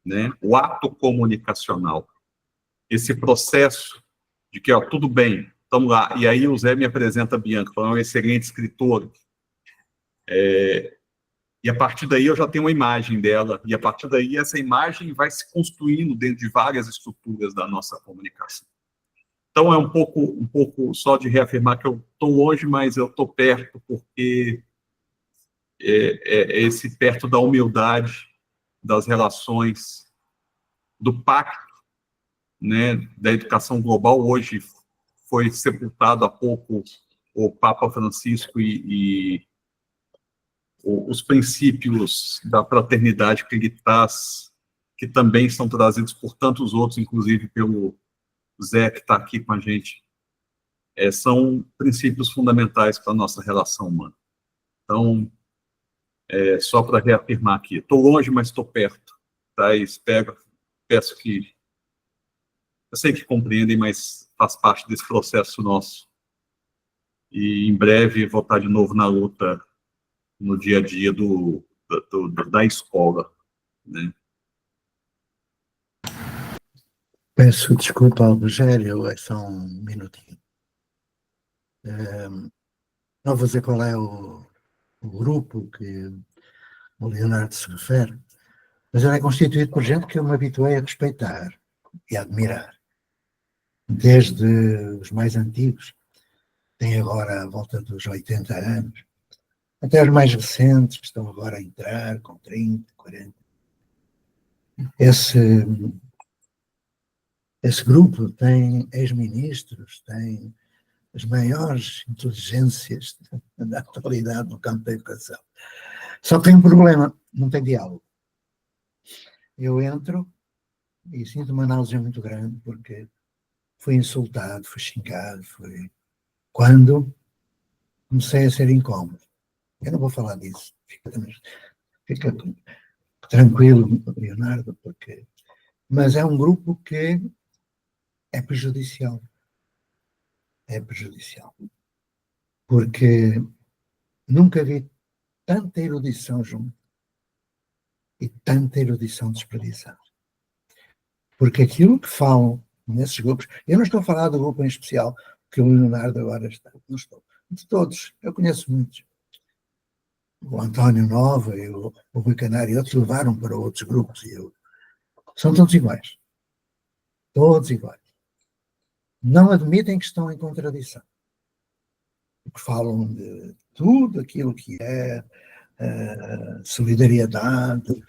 Né? O ato comunicacional. Esse processo de que, ó, tudo bem, estamos lá. E aí o Zé me apresenta a Bianca, falando, é uma excelente escritora. E a partir daí eu já tenho uma imagem dela, e a partir daí essa imagem vai se construindo dentro de várias estruturas da nossa comunicação. Então é um pouco só de reafirmar que eu estou longe, mas eu estou perto, porque é esse perto da humildade, das relações, do pacto, né, da educação global. Hoje foi sepultado há pouco o Papa Francisco e os princípios da fraternidade que ele traz, que também são trazidos por tantos outros, inclusive pelo Zé, que está aqui com a gente, são princípios fundamentais para a nossa relação humana. Então, só para reafirmar aqui, estou longe, mas estou perto, tá? E peço que... Eu sei que compreendem, mas faz parte desse processo nosso. E em breve vou estar de novo na luta, no dia a dia da escola, né? Peço desculpa ao Rogério, é só um minutinho. Não vou dizer qual é o grupo que o Leonardo se refere, mas ele é constituído por gente que eu me habituei a respeitar e a admirar. Desde os mais antigos, tem agora a volta dos 80 anos, até os mais recentes, que estão agora a entrar com 30, 40. Esse grupo tem ex-ministros, tem as maiores inteligências da atualidade no campo da educação. Só que tem um problema, não tem diálogo. Eu entro e sinto uma náusea muito grande, porque fui insultado, fui xingado, quando comecei a ser incómodo. Eu não vou falar disso, fica tranquilo, Leonardo, mas é um grupo que é prejudicial. É prejudicial. Porque nunca vi tanta erudição junto e tanta erudição desperdiçada. Porque aquilo que falam nesses grupos, eu não estou a falar do grupo em especial, que o Leonardo agora está, não estou. De todos, eu conheço muitos. O António Nova e o Rui Canário e outros levaram para outros grupos e são todos iguais. Todos iguais. Não admitem que estão em contradição. Porque falam de tudo aquilo que é solidariedade,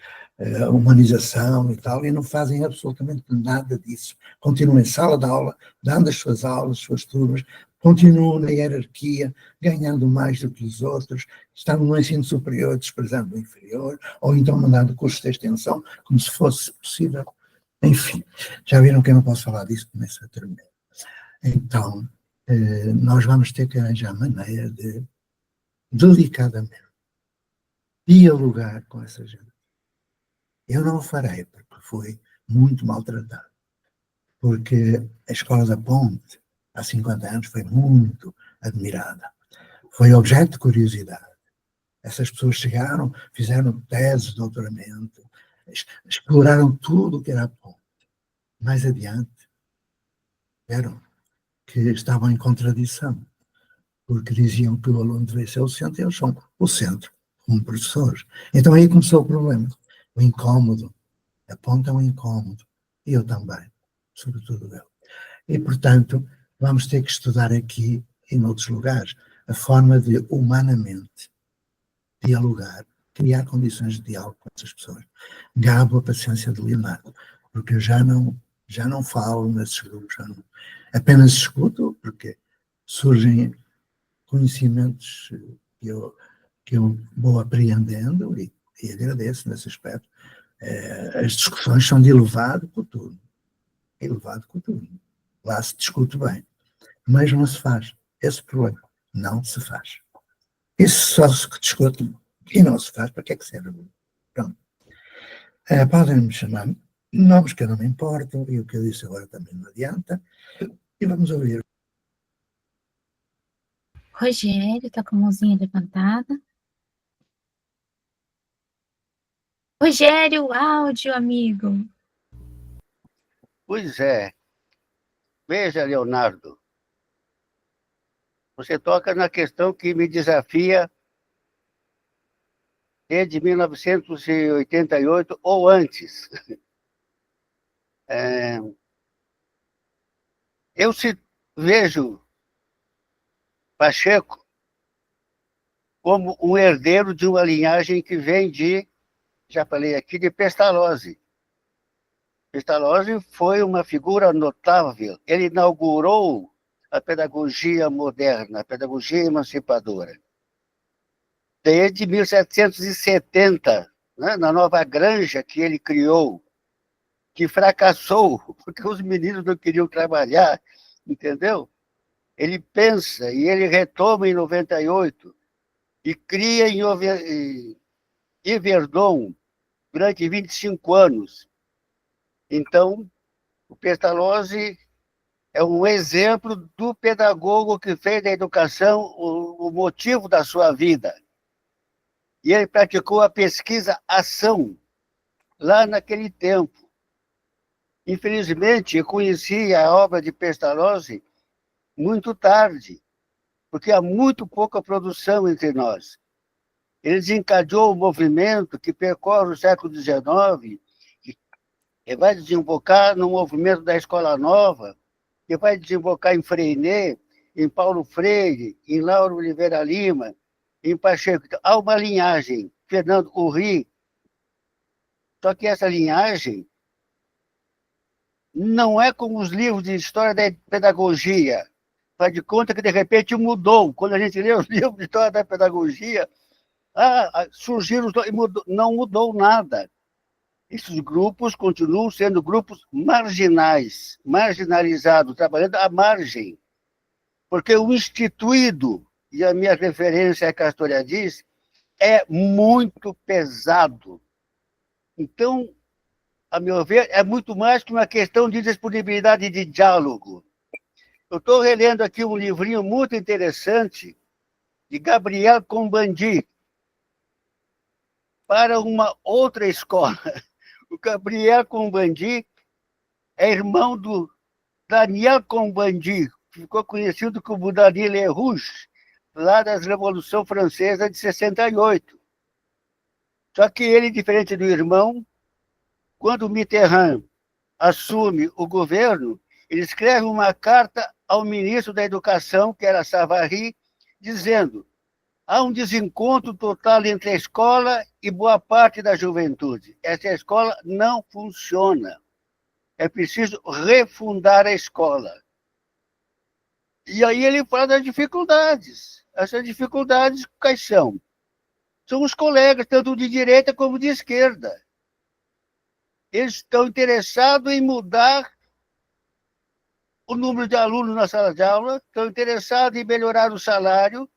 humanização e tal, e não fazem absolutamente nada disso. Continuam em sala de aula, dando as suas aulas, as suas turmas, continuam na hierarquia, ganhando mais do que os outros, estão no ensino superior desprezando o inferior, ou então mandando cursos de extensão, como se fosse possível. Enfim, já viram que eu não posso falar disso, começa a terminar. Então, nós vamos ter que arranjar maneira de, delicadamente, dialogar com essa gente. Eu não o farei, porque fui muito maltratado. Porque a Escola da Ponte, há 50 anos, foi muito admirada. Foi objeto de curiosidade. Essas pessoas chegaram, fizeram teses de doutoramento, exploraram tudo o que era a Ponte. Mais adiante, viram que estavam em contradição, porque diziam que o aluno devia ser o centro, e eles são o centro, como professores. Então aí começou o problema. O incômodo. A Ponte é um incômodo. E eu também, sobretudo eu. E, portanto, vamos ter que estudar aqui e noutros lugares a forma de, humanamente, dialogar, criar condições de diálogo com essas pessoas. Gabo a paciência de Leonardo, porque eu já não falo nesses grupos, apenas escuto, porque surgem conhecimentos que eu vou apreendendo e agradeço nesse aspecto. As discussões são de elevado costume. Lá se discute bem, mas não se faz. Esse problema não se faz. Isso só se discute e não se faz, para que é que serve? Pronto. Podem-me chamar nomes que eu não me importo, e o que eu disse agora também não adianta, e vamos ouvir. Rogério está com a mãozinha levantada. Rogério, áudio, amigo. Pois é. Veja, Leonardo, você toca na questão que me desafia desde 1988 ou antes. Eu vejo Pacheco como um herdeiro de uma linhagem que vem já falei aqui, de Pestalozzi. Pestalozzi foi uma figura notável. Ele inaugurou a pedagogia moderna, a pedagogia emancipadora. Desde 1770, né, na Nova Granja que ele criou, que fracassou, porque os meninos não queriam trabalhar, entendeu? Ele pensa e ele retoma em 98 e cria em Yverdon durante 25 anos. Então, o Pestalozzi é um exemplo do pedagogo que fez da educação o motivo da sua vida. E ele praticou a pesquisa-ação lá naquele tempo. Infelizmente, eu conheci a obra de Pestalozzi muito tarde, porque há muito pouca produção entre nós. Ele desencadeou o movimento que percorre o século XIX, que vai desembocar no movimento da Escola Nova, que vai desembocar em Freinet, em Paulo Freire, em Lauro Oliveira Lima, em Pacheco. Há uma linhagem, Fernando Urri, só que essa linhagem não é como os livros de história da pedagogia. Faz de conta que, de repente, mudou. Quando a gente lê os livros de história da pedagogia, surgiram, não mudou nada. Esses grupos continuam sendo grupos marginais, marginalizados, trabalhando à margem. Porque o instituído, e a minha referência é que a Castoriadis diz, é muito pesado. Então, a meu ver, é muito mais que uma questão de disponibilidade de diálogo. Eu estou relendo aqui um livrinho muito interessante de Gabriel Combandi, para uma outra escola. O Gabriel Combandi é irmão do Daniel Combandi, que ficou conhecido como Daniel Le Rouge, lá da Revolução Francesa de 68. Só que ele, diferente do irmão, quando Mitterrand assume o governo, ele escreve uma carta ao ministro da Educação, que era Savary, dizendo: há um desencontro total entre a escola e boa parte da juventude. Essa escola não funciona. É preciso refundar a escola. E aí ele fala das dificuldades. Essas dificuldades, quais são? São os colegas, tanto de direita como de esquerda. Eles estão interessados em mudar o número de alunos na sala de aula, estão interessados em melhorar o salário,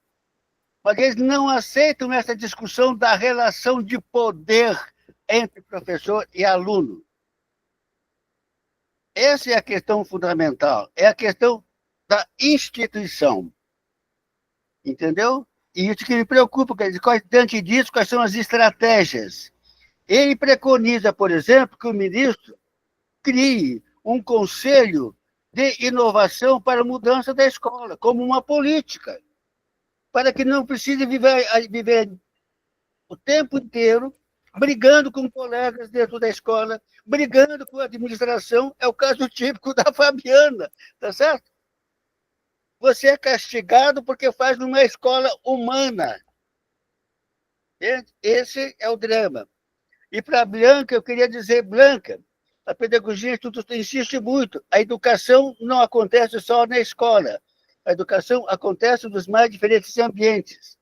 mas eles não aceitam essa discussão da relação de poder entre professor e aluno. Essa é a questão fundamental, é a questão da instituição. Entendeu? E isso que me preocupa, diante disso, quais são as estratégias. Ele preconiza, por exemplo, que o ministro crie um conselho de inovação para a mudança da escola, como uma política, para que não precise viver o tempo inteiro brigando com colegas dentro da escola, brigando com a administração, é o caso típico da Fabiana, tá certo? Você é castigado porque faz numa escola humana. Esse é o drama. E para a Blanca, eu queria dizer, Blanca, a pedagogia tudo insiste muito. A educação não acontece só na escola. A educação acontece nos mais diferentes ambientes.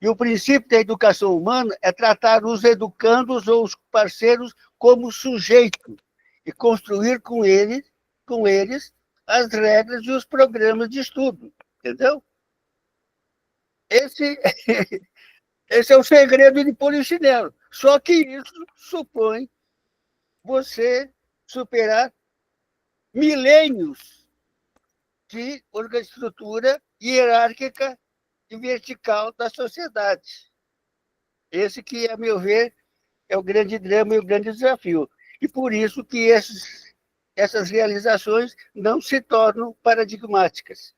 E o princípio da educação humana é tratar os educandos ou os parceiros como sujeito e construir com eles as regras e os programas de estudo. Entendeu? Esse é o segredo de Polichinelo. Só que isso supõe você superar milênios de estrutura hierárquica e vertical da sociedade. Esse que, a meu ver, é o grande drama e o grande desafio. E por isso que essas realizações não se tornam paradigmáticas.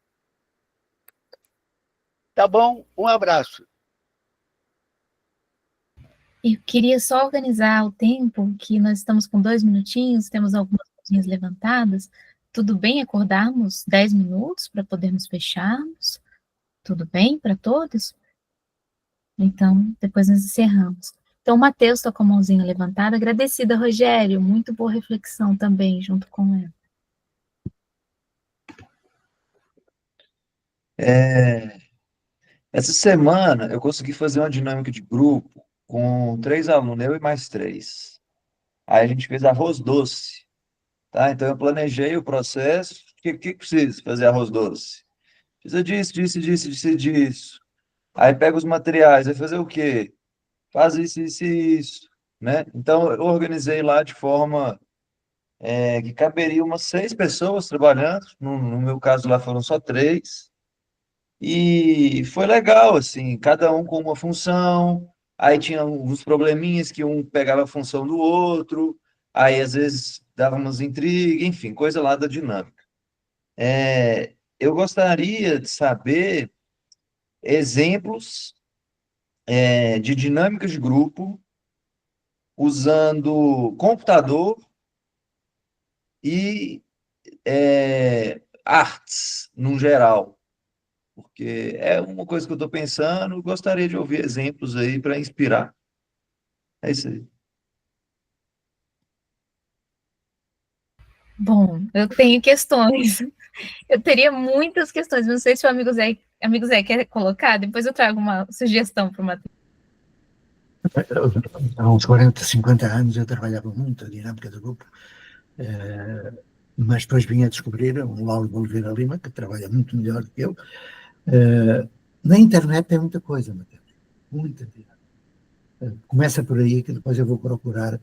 Tá bom? Um abraço. Eu queria só organizar o tempo, que nós estamos com 2 minutinhos, temos algumas mãozinhas levantadas. Tudo bem acordarmos 10 minutos para podermos fecharmos? Tudo bem para todos? Então, depois nós encerramos. Então, o Matheus está com a mãozinha levantada. Agradecida, Rogério. Muito boa reflexão também, junto com ela. Essa semana eu consegui fazer uma dinâmica de grupo com 3 alunos, eu e mais 3. Aí a gente fez arroz doce, tá? Então eu planejei o processo. O que precisa fazer arroz doce? Precisa disso. Aí pega os materiais, vai fazer o quê? Faz isso, né? Então eu organizei lá de forma que caberia umas 6 pessoas trabalhando. No meu caso lá foram só 3. E foi legal, assim, cada um com uma função. Aí tinha uns probleminhas que um pegava a função do outro. Aí às vezes dava umas intrigas, enfim, coisa lá da dinâmica. Eu gostaria de saber exemplos de dinâmicas de grupo usando computador e artes, no geral. Porque é uma coisa que eu estou pensando, gostaria de ouvir exemplos aí para inspirar. É isso aí. Bom, eu tenho questões. Eu teria muitas questões. Não sei se o amigo Zé quer colocar, depois eu trago uma sugestão para o Matheus. Há uns 40, 50 anos eu trabalhava muito a dinâmica do grupo, mas depois vim a descobrir um Lauro Oliveira Lima, que trabalha muito melhor do que eu. Na internet tem muita coisa, Matheus, muita dinâmica. Começa por aí, que depois eu vou procurar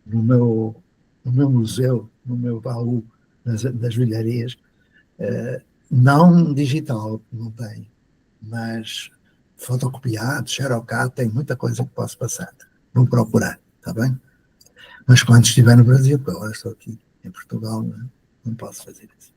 no meu museu, no meu baú das velharias, não digital, não tem, mas fotocopiado, xerocado, tem muita coisa que posso passar. Vou procurar, está bem? Mas quando estiver no Brasil, porque agora estou aqui em Portugal, não posso fazer isso.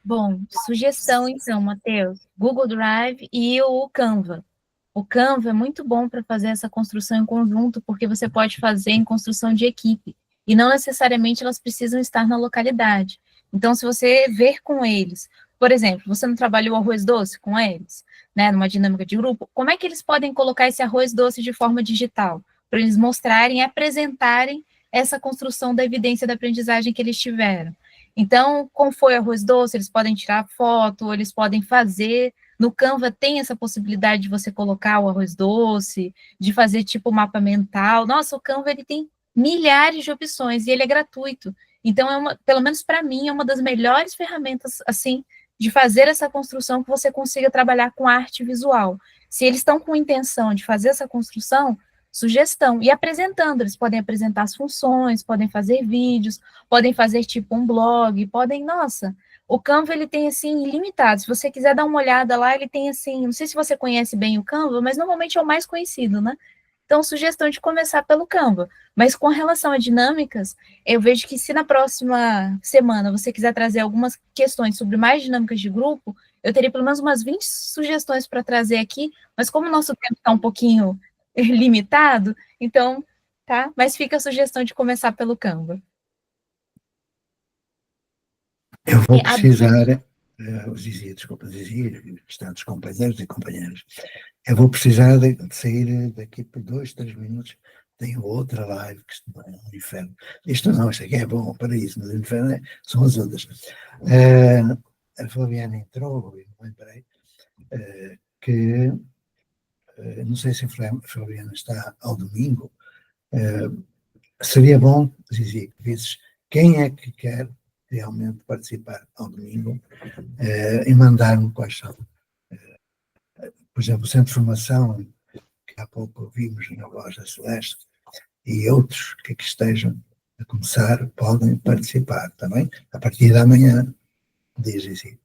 Bom, sugestão então, Matheus, Google Drive e o Canva. O Canva é muito bom para fazer essa construção em conjunto, porque você pode fazer em construção de equipe, e não necessariamente elas precisam estar na localidade. Então, se você ver com eles, por exemplo, você não trabalhou arroz doce com eles, né, numa dinâmica de grupo, como é que eles podem colocar esse arroz doce de forma digital? Para eles mostrarem e apresentarem essa construção da evidência da aprendizagem que eles tiveram. Então, como foi arroz doce, eles podem tirar foto, eles podem fazer. No Canva tem essa possibilidade de você colocar o arroz doce, de fazer tipo mapa mental. Nossa, o Canva ele tem milhares de opções e ele é gratuito. Então, pelo menos para mim, é uma das melhores ferramentas assim de fazer essa construção que você consiga trabalhar com arte visual. Se eles estão com intenção de fazer essa construção, sugestão, e apresentando, eles podem apresentar as funções, podem fazer vídeos, podem fazer tipo um blog, podem, nossa, o Canva ele tem assim ilimitado, se você quiser dar uma olhada lá, ele tem assim, não sei se você conhece bem o Canva, mas normalmente é o mais conhecido, né? Então, sugestão de começar pelo Canva, mas com relação a dinâmicas, eu vejo que se na próxima semana você quiser trazer algumas questões sobre mais dinâmicas de grupo, eu teria pelo menos umas 20 sugestões para trazer aqui, mas como o nosso tempo está um pouquinho limitado, então, tá? Mas fica a sugestão de começar pelo Canva. Eu vou E a precisar, desculpa, restantes companheiros e companheiras, eu vou precisar de sair daqui por 2, 3 minutos. Tenho outra live que isto não é um inferno. Isto aqui é bom para isso, mas o inferno são as outras. A Flaviana entrou, eu me lembrei que, não sei se a Flaviana está ao domingo, seria bom, Zizi, que visses quem é que quer realmente participar ao domingo e mandar-me quais são. Por exemplo, o Centro de Formação, que há pouco ouvimos na voz da Celeste, e outros que aqui estejam a começar, podem participar também, a partir da manhã, diz assim.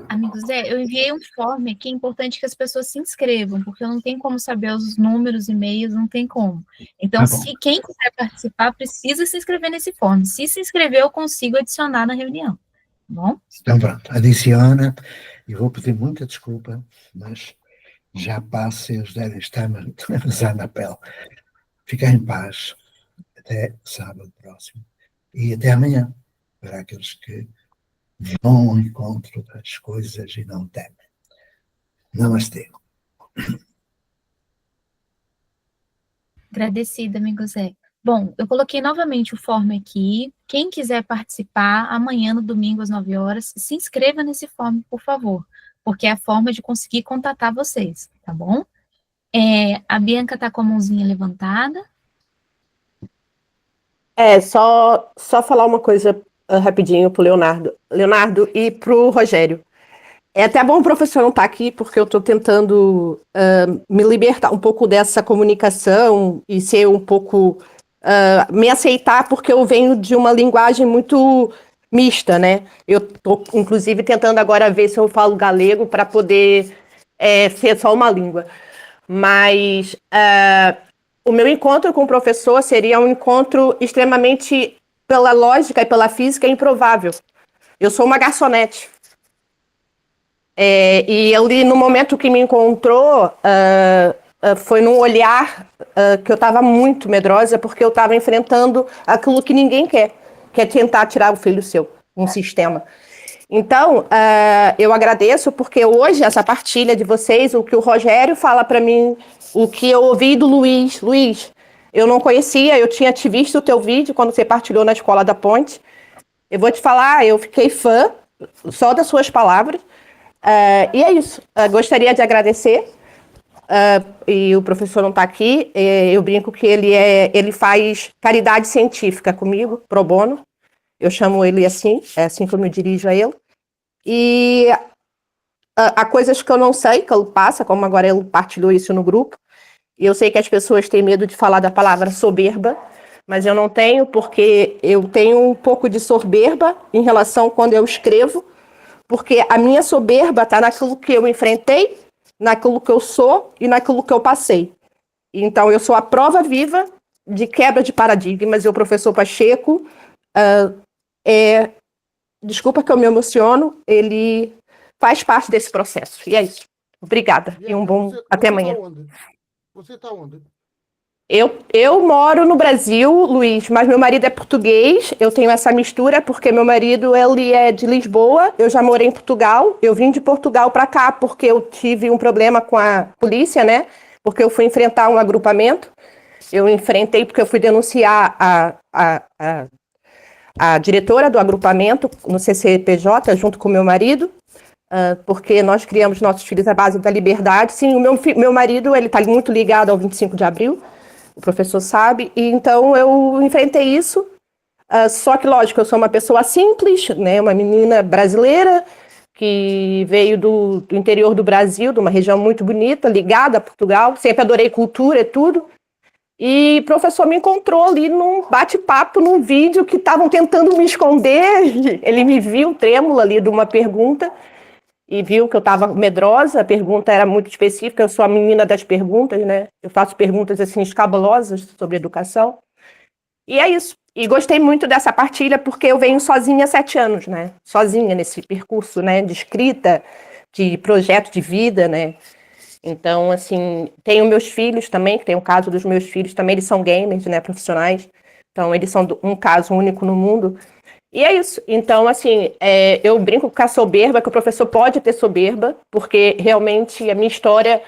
Amigo Zé, eu enviei um form aqui, é importante que as pessoas se inscrevam, porque eu não tenho como saber os números, e-mails, não tem como. Então, se quem quiser participar, precisa se inscrever nesse form. Se se inscrever, eu consigo adicionar na reunião, tá bom? Então pronto, adiciona, e vou pedir muita desculpa, mas já passo e eles devem estar a rezar na pele. Ficar em paz, até sábado próximo, e até amanhã, para aqueles que vão ao encontro das coisas e não temem. Namastê. Agradecida, amigo Zé. Bom, eu coloquei novamente o form aqui. Quem quiser participar, amanhã, no domingo, às 9 horas, se inscreva nesse form, por favor, porque é a forma de conseguir contatar vocês, tá bom? A Bianca está com a mãozinha levantada. Só falar uma coisa rapidinho pro Leonardo e pro Rogério. É até bom o professor não estar aqui, porque eu estou tentando me libertar um pouco dessa comunicação e ser um pouco... me aceitar, porque eu venho de uma linguagem muito mista, né? Eu estou, inclusive, tentando agora ver se eu falo galego para poder ser só uma língua. Mas o meu encontro com o professor seria um encontro extremamente, pela lógica e pela física, improvável. Eu sou uma garçonete. E ele, no momento que me encontrou, foi num olhar que eu estava muito medrosa, porque eu estava enfrentando aquilo que ninguém quer, que é tentar tirar o filho seu, um sistema. Então, eu agradeço, porque hoje, essa partilha de vocês, o que o Rogério fala para mim, o que eu ouvi do Luiz, eu não conhecia, eu tinha te visto o teu vídeo quando você partilhou na Escola da Ponte. Eu vou te falar, eu fiquei fã só das suas palavras. E é isso. Gostaria de agradecer. E o professor não está aqui. Eu brinco que ele faz caridade científica comigo, pro bono. Eu chamo ele assim, é assim que eu me dirijo a ele. E há coisas que eu não sei, que ele passa, como agora ele partilhou isso no grupo. E eu sei que as pessoas têm medo de falar da palavra soberba, mas eu não tenho, porque eu tenho um pouco de soberba em relação quando eu escrevo, porque a minha soberba está naquilo que eu enfrentei, naquilo que eu sou e naquilo que eu passei. Então, eu sou a prova viva de quebra de paradigmas, e o professor Pacheco, desculpa que eu me emociono, ele faz parte desse processo. E é isso. Obrigada. E um bom até amanhã. Você está onde? Eu moro no Brasil, Luiz, mas meu marido é português. Eu tenho essa mistura porque meu marido ele é de Lisboa. Eu já morei em Portugal. Eu vim de Portugal para cá porque eu tive um problema com a polícia, né? Porque eu fui enfrentar um agrupamento. Eu enfrentei porque eu fui denunciar a diretora do agrupamento no CCPJ junto com meu marido. Porque nós criamos nossos filhos à base da liberdade. Sim, o meu marido ele está muito ligado ao 25 de abril. O professor sabe, e então eu enfrentei isso, só que, lógico, eu sou uma pessoa simples, né, uma menina brasileira, que veio do interior do Brasil, de uma região muito bonita, ligada a Portugal, sempre adorei cultura e tudo, e o professor me encontrou ali num bate-papo, num vídeo que estavam tentando me esconder, ele me viu trêmula ali de uma pergunta, e viu que eu estava medrosa, a pergunta era muito específica, eu sou a menina das perguntas, né? Eu faço perguntas, assim, escabulosas sobre educação. E é isso. E gostei muito dessa partilha, porque eu venho sozinha há 7 anos, né? Sozinha nesse percurso, né? De escrita, de projeto de vida, né? Então, assim, tenho meus filhos também, que tem o caso dos meus filhos também, eles são gamers, né, profissionais. Então, eles são um caso único no mundo. E é isso. Então, assim, eu brinco com a soberba, que o professor pode ter soberba, porque realmente a minha história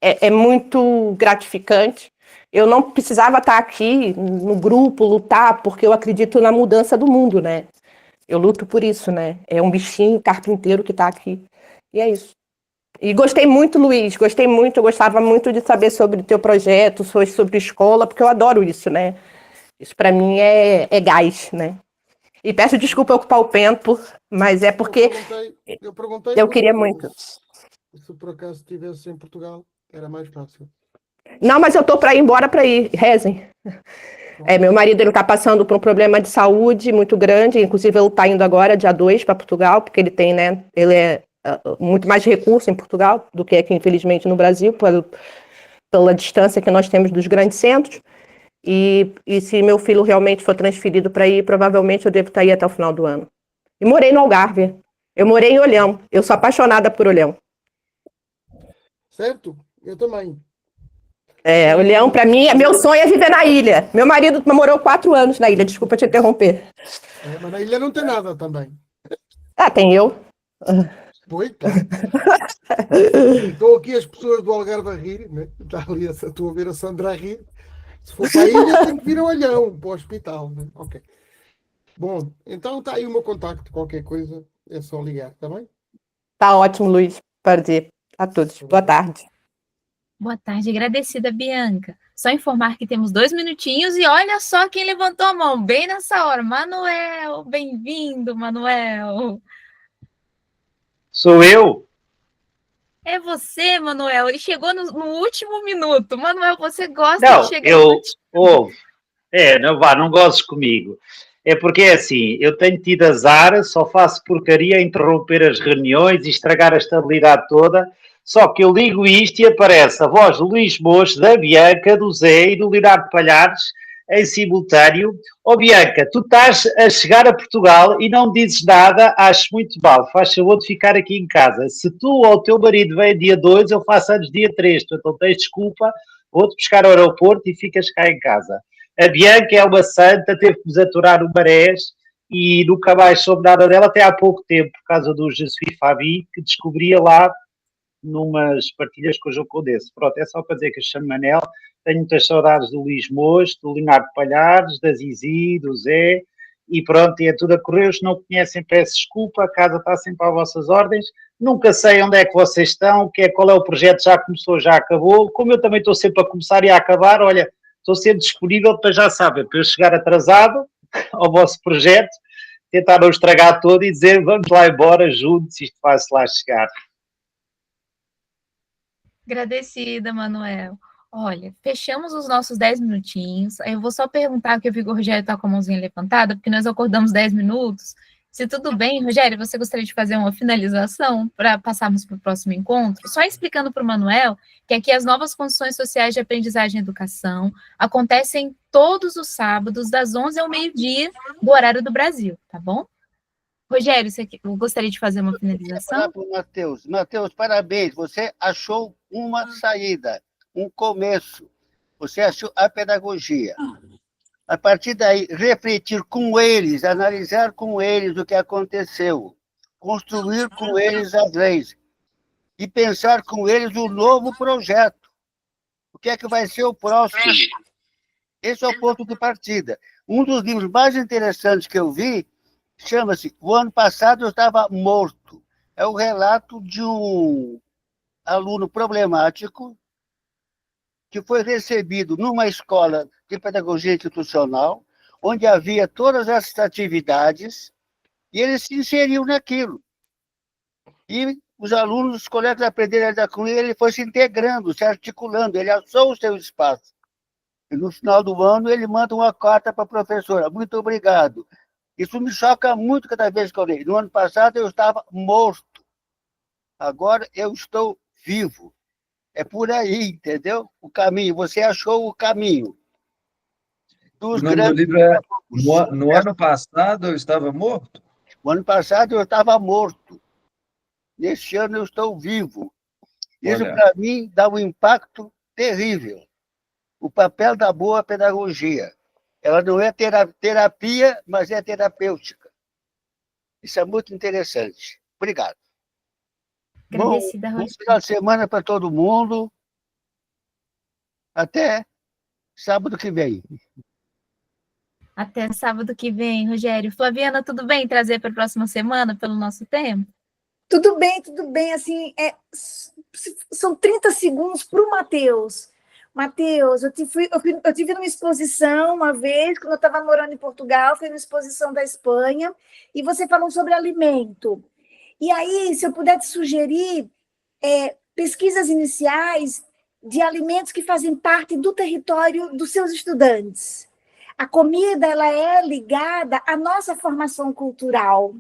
é muito gratificante. Eu não precisava estar aqui no grupo, lutar, porque eu acredito na mudança do mundo, né? Eu luto por isso, né? É um bichinho carpinteiro que está aqui. E é isso. E gostei muito, Luiz, gostei muito, eu gostava muito de saber sobre o teu projeto, sobre escola, porque eu adoro isso, né? Isso para mim é gás, né? E peço desculpa ocupar o tempo, mas é porque Eu perguntei eu porque, queria muito. se por acaso estivesse em Portugal, era mais fácil. Não, mas eu tô para ir embora para ir, rezem. Meu marido ele tá passando por um problema de saúde muito grande, inclusive ele está indo agora, dia 2, para Portugal, porque ele tem, né, ele é muito mais recurso em Portugal do que aqui, infelizmente, no Brasil, pela distância que nós temos dos grandes centros. E se meu filho realmente for transferido para aí, provavelmente eu devo estar aí até o final do ano. E morei no Algarve. Eu morei em Olhão. Eu sou apaixonada por Olhão. Certo? Eu também. Olhão, para mim, meu sonho é viver na ilha. Meu marido morou 4 anos na ilha, desculpa te interromper. Mas na ilha não tem nada também. Tem eu. Foi, claro. Estou aqui as pessoas do Algarve a rir, né? Está ali, estou a ver a Sandra a rir. Se for para a ilha, tem que vir ao Olhão, para o hospital. Né? Ok. Bom, então está aí o meu contacto. Qualquer coisa é só ligar, está bem? Tá ótimo, Luiz. Prazer a todos. Boa tarde. Boa tarde, agradecida, Bianca. Só informar que temos 2 minutinhos e olha só quem levantou a mão, bem nessa hora. Manuel, bem-vindo, Manuel. Sou eu? É você, Manuel. Ele chegou no último minuto. Manuel, você gosta de chegar no último. Não gozes comigo. É porque é assim, eu tenho tido azar, só faço porcaria a interromper as reuniões e estragar a estabilidade toda. Só que eu ligo isto e aparece a voz do Luís Mocho, da Bianca, do Zé e do Leonardo Palhares em simultâneo. Bianca, tu estás a chegar a Portugal e não dizes nada, acho muito mal. Faz favor de ficar aqui em casa. Se tu ou o teu marido vem dia 2, eu faço antes dia 3. Tu então tens desculpa, vou-te buscar ao aeroporto e ficas cá em casa. A Bianca é uma santa, teve que nos aturar no Marés e nunca mais soube nada dela até há pouco tempo, por causa do Jesuí Fabi, que descobria lá numas partilhas com o João Condesse. Pronto, é só para dizer que eu chamo Manel, tenho muitas saudades do Luís Mocho, do Leonardo Palhares, da Zizi, do Zé, e pronto, e é tudo a correr. Se não conhecem, peço desculpa, a casa está sempre às vossas ordens, nunca sei onde é que vocês estão, qual é o projeto, já começou, já acabou, como eu também estou sempre a começar e a acabar, olha, estou sempre disponível para, já sabem, para eu chegar atrasado ao vosso projeto, tentar não estragar todo e dizer, vamos lá embora juntos, isto vai-se lá chegar. Agradecida, Manuel. Olha, fechamos os nossos 10 minutinhos. Eu vou só perguntar, porque eu vi que o Rogério está com a mãozinha levantada, porque nós acordamos 10 minutos. Se tudo bem, Rogério, você gostaria de fazer uma finalização para passarmos para o próximo encontro? Só explicando para o Manuel que aqui as novas condições sociais de aprendizagem e educação acontecem todos os sábados, das 11 ao meio-dia, do horário do Brasil, tá bom? Rogério, você gostaria de fazer uma finalização? Matheus. Matheus, parabéns. Você achou uma saída, um começo. Você achou a pedagogia. A partir daí, refletir com eles, analisar com eles o que aconteceu, construir com eles as leis e pensar com eles um novo projeto. O que é que vai ser o próximo? Esse é o ponto de partida. Um dos livros mais interessantes que eu vi chama-se O Ano Passado Eu Estava Morto. É o relato de um aluno problemático que foi recebido numa escola de pedagogia institucional, onde havia todas essas atividades, e ele se inseriu naquilo. E os alunos, os colegas aprenderam a lidar com ele, ele foi se integrando, se articulando, ele achou o seu espaço. E no final do ano, ele manda uma carta para a professora: muito obrigado. Isso me choca muito cada vez que eu leio. No ano passado, eu estava morto. Agora, eu estou vivo. É por aí, entendeu? O caminho. Você achou o caminho. O nome do livro é No Ano Passado Eu Estava Morto? No ano passado, eu estava morto. Neste ano, eu estou vivo. Isso, Olha. para mim, dá um impacto terrível. O papel da boa pedagogia. Ela não é terapia, mas é terapêutica. Isso é muito interessante. Obrigado. Bom, Agradecida, bom Rogério. final de semana para todo mundo. Até sábado que vem. Até sábado que vem, Rogério. Flaviana, tudo bem trazer para a próxima semana pelo nosso tempo? Tudo bem. Assim, são 30 segundos para o Matheus. Matheus, eu tive numa exposição uma vez, quando eu estava morando em Portugal, foi uma exposição da Espanha, e você falou sobre alimento. E aí, se eu puder te sugerir pesquisas iniciais de alimentos que fazem parte do território dos seus estudantes. A comida, ela é ligada à nossa formação cultural.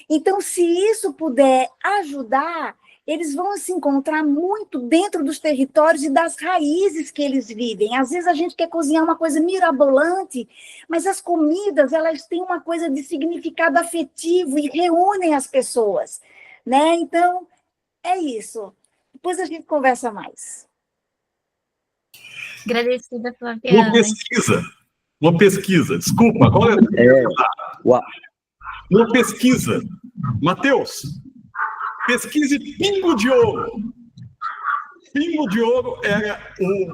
Então, se isso puder ajudar, eles vão se encontrar muito dentro dos territórios e das raízes que eles vivem. Às vezes a gente quer cozinhar uma coisa mirabolante, mas as comidas, elas têm uma coisa de significado afetivo e reúnem as pessoas, né? Então, é isso. Depois a gente conversa mais. Agradecida, Flaviana. Uma pesquisa, desculpa, agora uma pesquisa. Matheus, pesquise Pingo de Ouro. Pingo de Ouro era o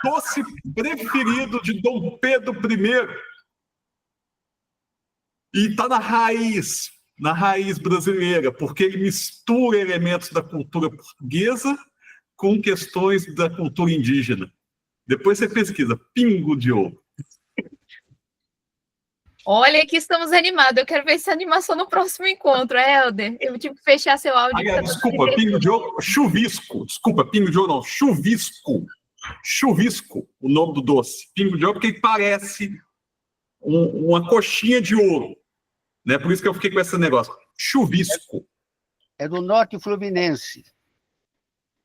doce preferido de Dom Pedro I. E está na raiz brasileira, porque ele mistura elementos da cultura portuguesa com questões da cultura indígena. Depois você pesquisa, Pingo de Ouro. Olha que estamos animados. Eu quero ver essa animação no próximo encontro, Helder. Eu tive que fechar seu áudio. Desculpa, Pingo de Ouro, chuvisco. Desculpa, Pingo de Ouro não, chuvisco. Chuvisco, o nome do doce. Pingo de Ouro, porque ele parece uma coxinha de ouro. Né? Por isso que eu fiquei com esse negócio. Chuvisco. É do Norte Fluminense.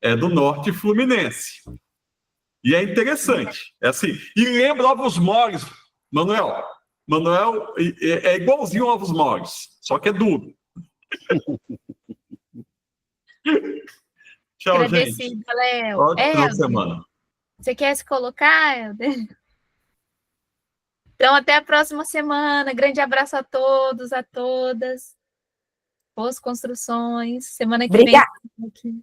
É do Norte Fluminense. E é interessante. É assim. E lembra ovos moles, Manuel. Manuel é igualzinho ovos moles, só que é duro. Tchau, Agradecida, gente. Léo. Ótimo final de semana. Você quer se colocar, Helder? Então, até a próxima semana. Grande abraço a todos, a todas. Boas construções. Semana que Obrigada. vem.